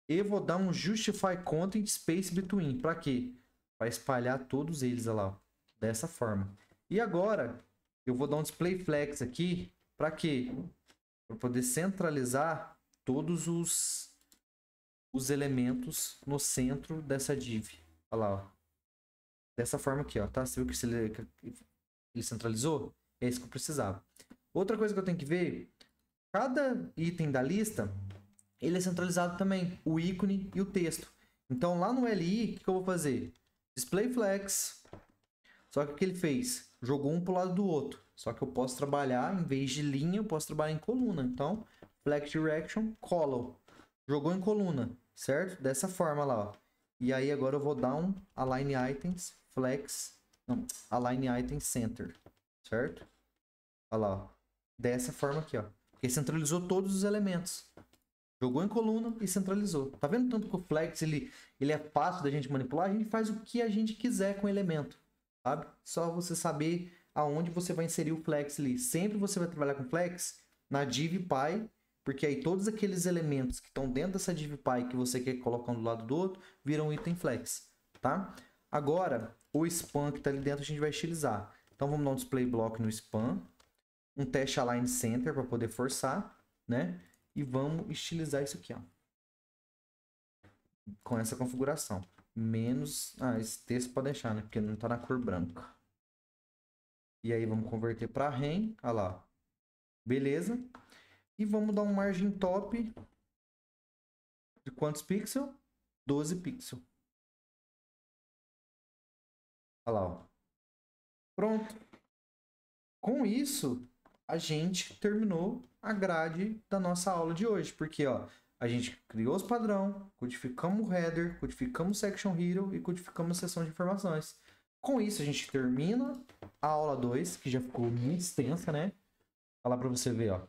E vou dar um justify content space between. Para quê? Para espalhar todos eles, olha lá, ó, dessa forma. E agora, eu vou dar um display flex aqui. Para quê? Para poder centralizar todos os elementos no centro dessa div. Olha lá, ó. Dessa forma aqui, ó, tá? Você viu que ele centralizou? É isso que eu precisava. Outra coisa que eu tenho que ver, cada item da lista, ele é centralizado também, o ícone e o texto. Então, lá no LI, o que eu vou fazer? Display flex. Só que o que ele fez? Jogou um para o lado do outro. Só que eu posso trabalhar, em vez de linha, eu posso trabalhar em coluna. Então, flex direction, column. Jogou em coluna, certo? Dessa forma lá, ó. E aí agora eu vou dar um align items, flex Não, Align Item Center, certo? Olha lá, ó. Dessa forma aqui, ó. Porque centralizou todos os elementos. Jogou em coluna e centralizou. Tá vendo tanto que o Flex ele é fácil da gente manipular? A gente faz o que a gente quiser com o elemento, sabe? Só você saber aonde você vai inserir o Flex ali. Sempre você vai trabalhar com Flex na DivPy, porque aí todos aqueles elementos que estão dentro dessa DivPy que você quer colocar um do lado do outro, viram item Flex, tá? Agora, o span que tá ali dentro a gente vai estilizar. Então vamos dar um display block no span, um test align center para poder forçar, né? E vamos estilizar isso aqui, ó. Com essa configuração. Menos... Ah, esse texto pode deixar, né? Porque não tá na cor branca. E aí vamos converter para rem. Olha lá. Beleza. E vamos dar um margem top de quantos pixels? 12 pixels. Olha lá, ó. Pronto. Com isso, a gente terminou a grade da nossa aula de hoje. Porque, ó, a gente criou os padrão, codificamos o header, codificamos o section hero e codificamos a seção de informações. Com isso, a gente termina a aula 2, que já ficou muito extensa, né? Vou falar para você ver, ó.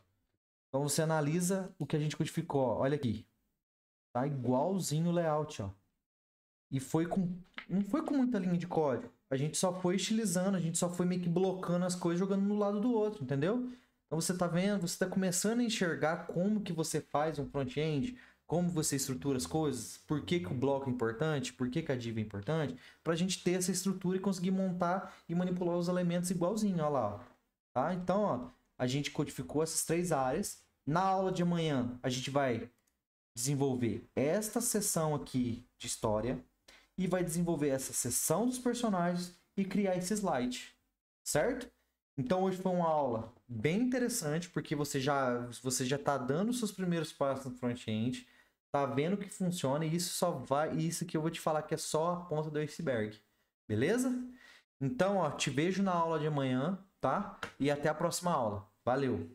Então, você analisa o que a gente codificou, ó. Olha aqui. Tá igualzinho o layout, ó. E não foi com muita linha de código. A gente só foi estilizando, a gente só foi meio que blocando as coisas, jogando no lado do outro, entendeu? Então você tá vendo, você tá começando a enxergar como que você faz um front-end, como você estrutura as coisas, por que que o bloco é importante, por que que a div é importante, pra gente ter essa estrutura e conseguir montar e manipular os elementos igualzinho, ó lá, ó. Tá? Então, ó, a gente codificou essas 3 áreas. Na aula de amanhã, a gente vai desenvolver esta seção aqui de história e vai desenvolver essa seção dos personagens e criar esse slide, certo? Então hoje foi uma aula bem interessante, porque você já está dando os seus primeiros passos no front-end, tá vendo que funciona e isso que eu vou te falar que é só a ponta do iceberg, beleza? Então, ó, te vejo na aula de amanhã, tá? E até a próxima aula. Valeu!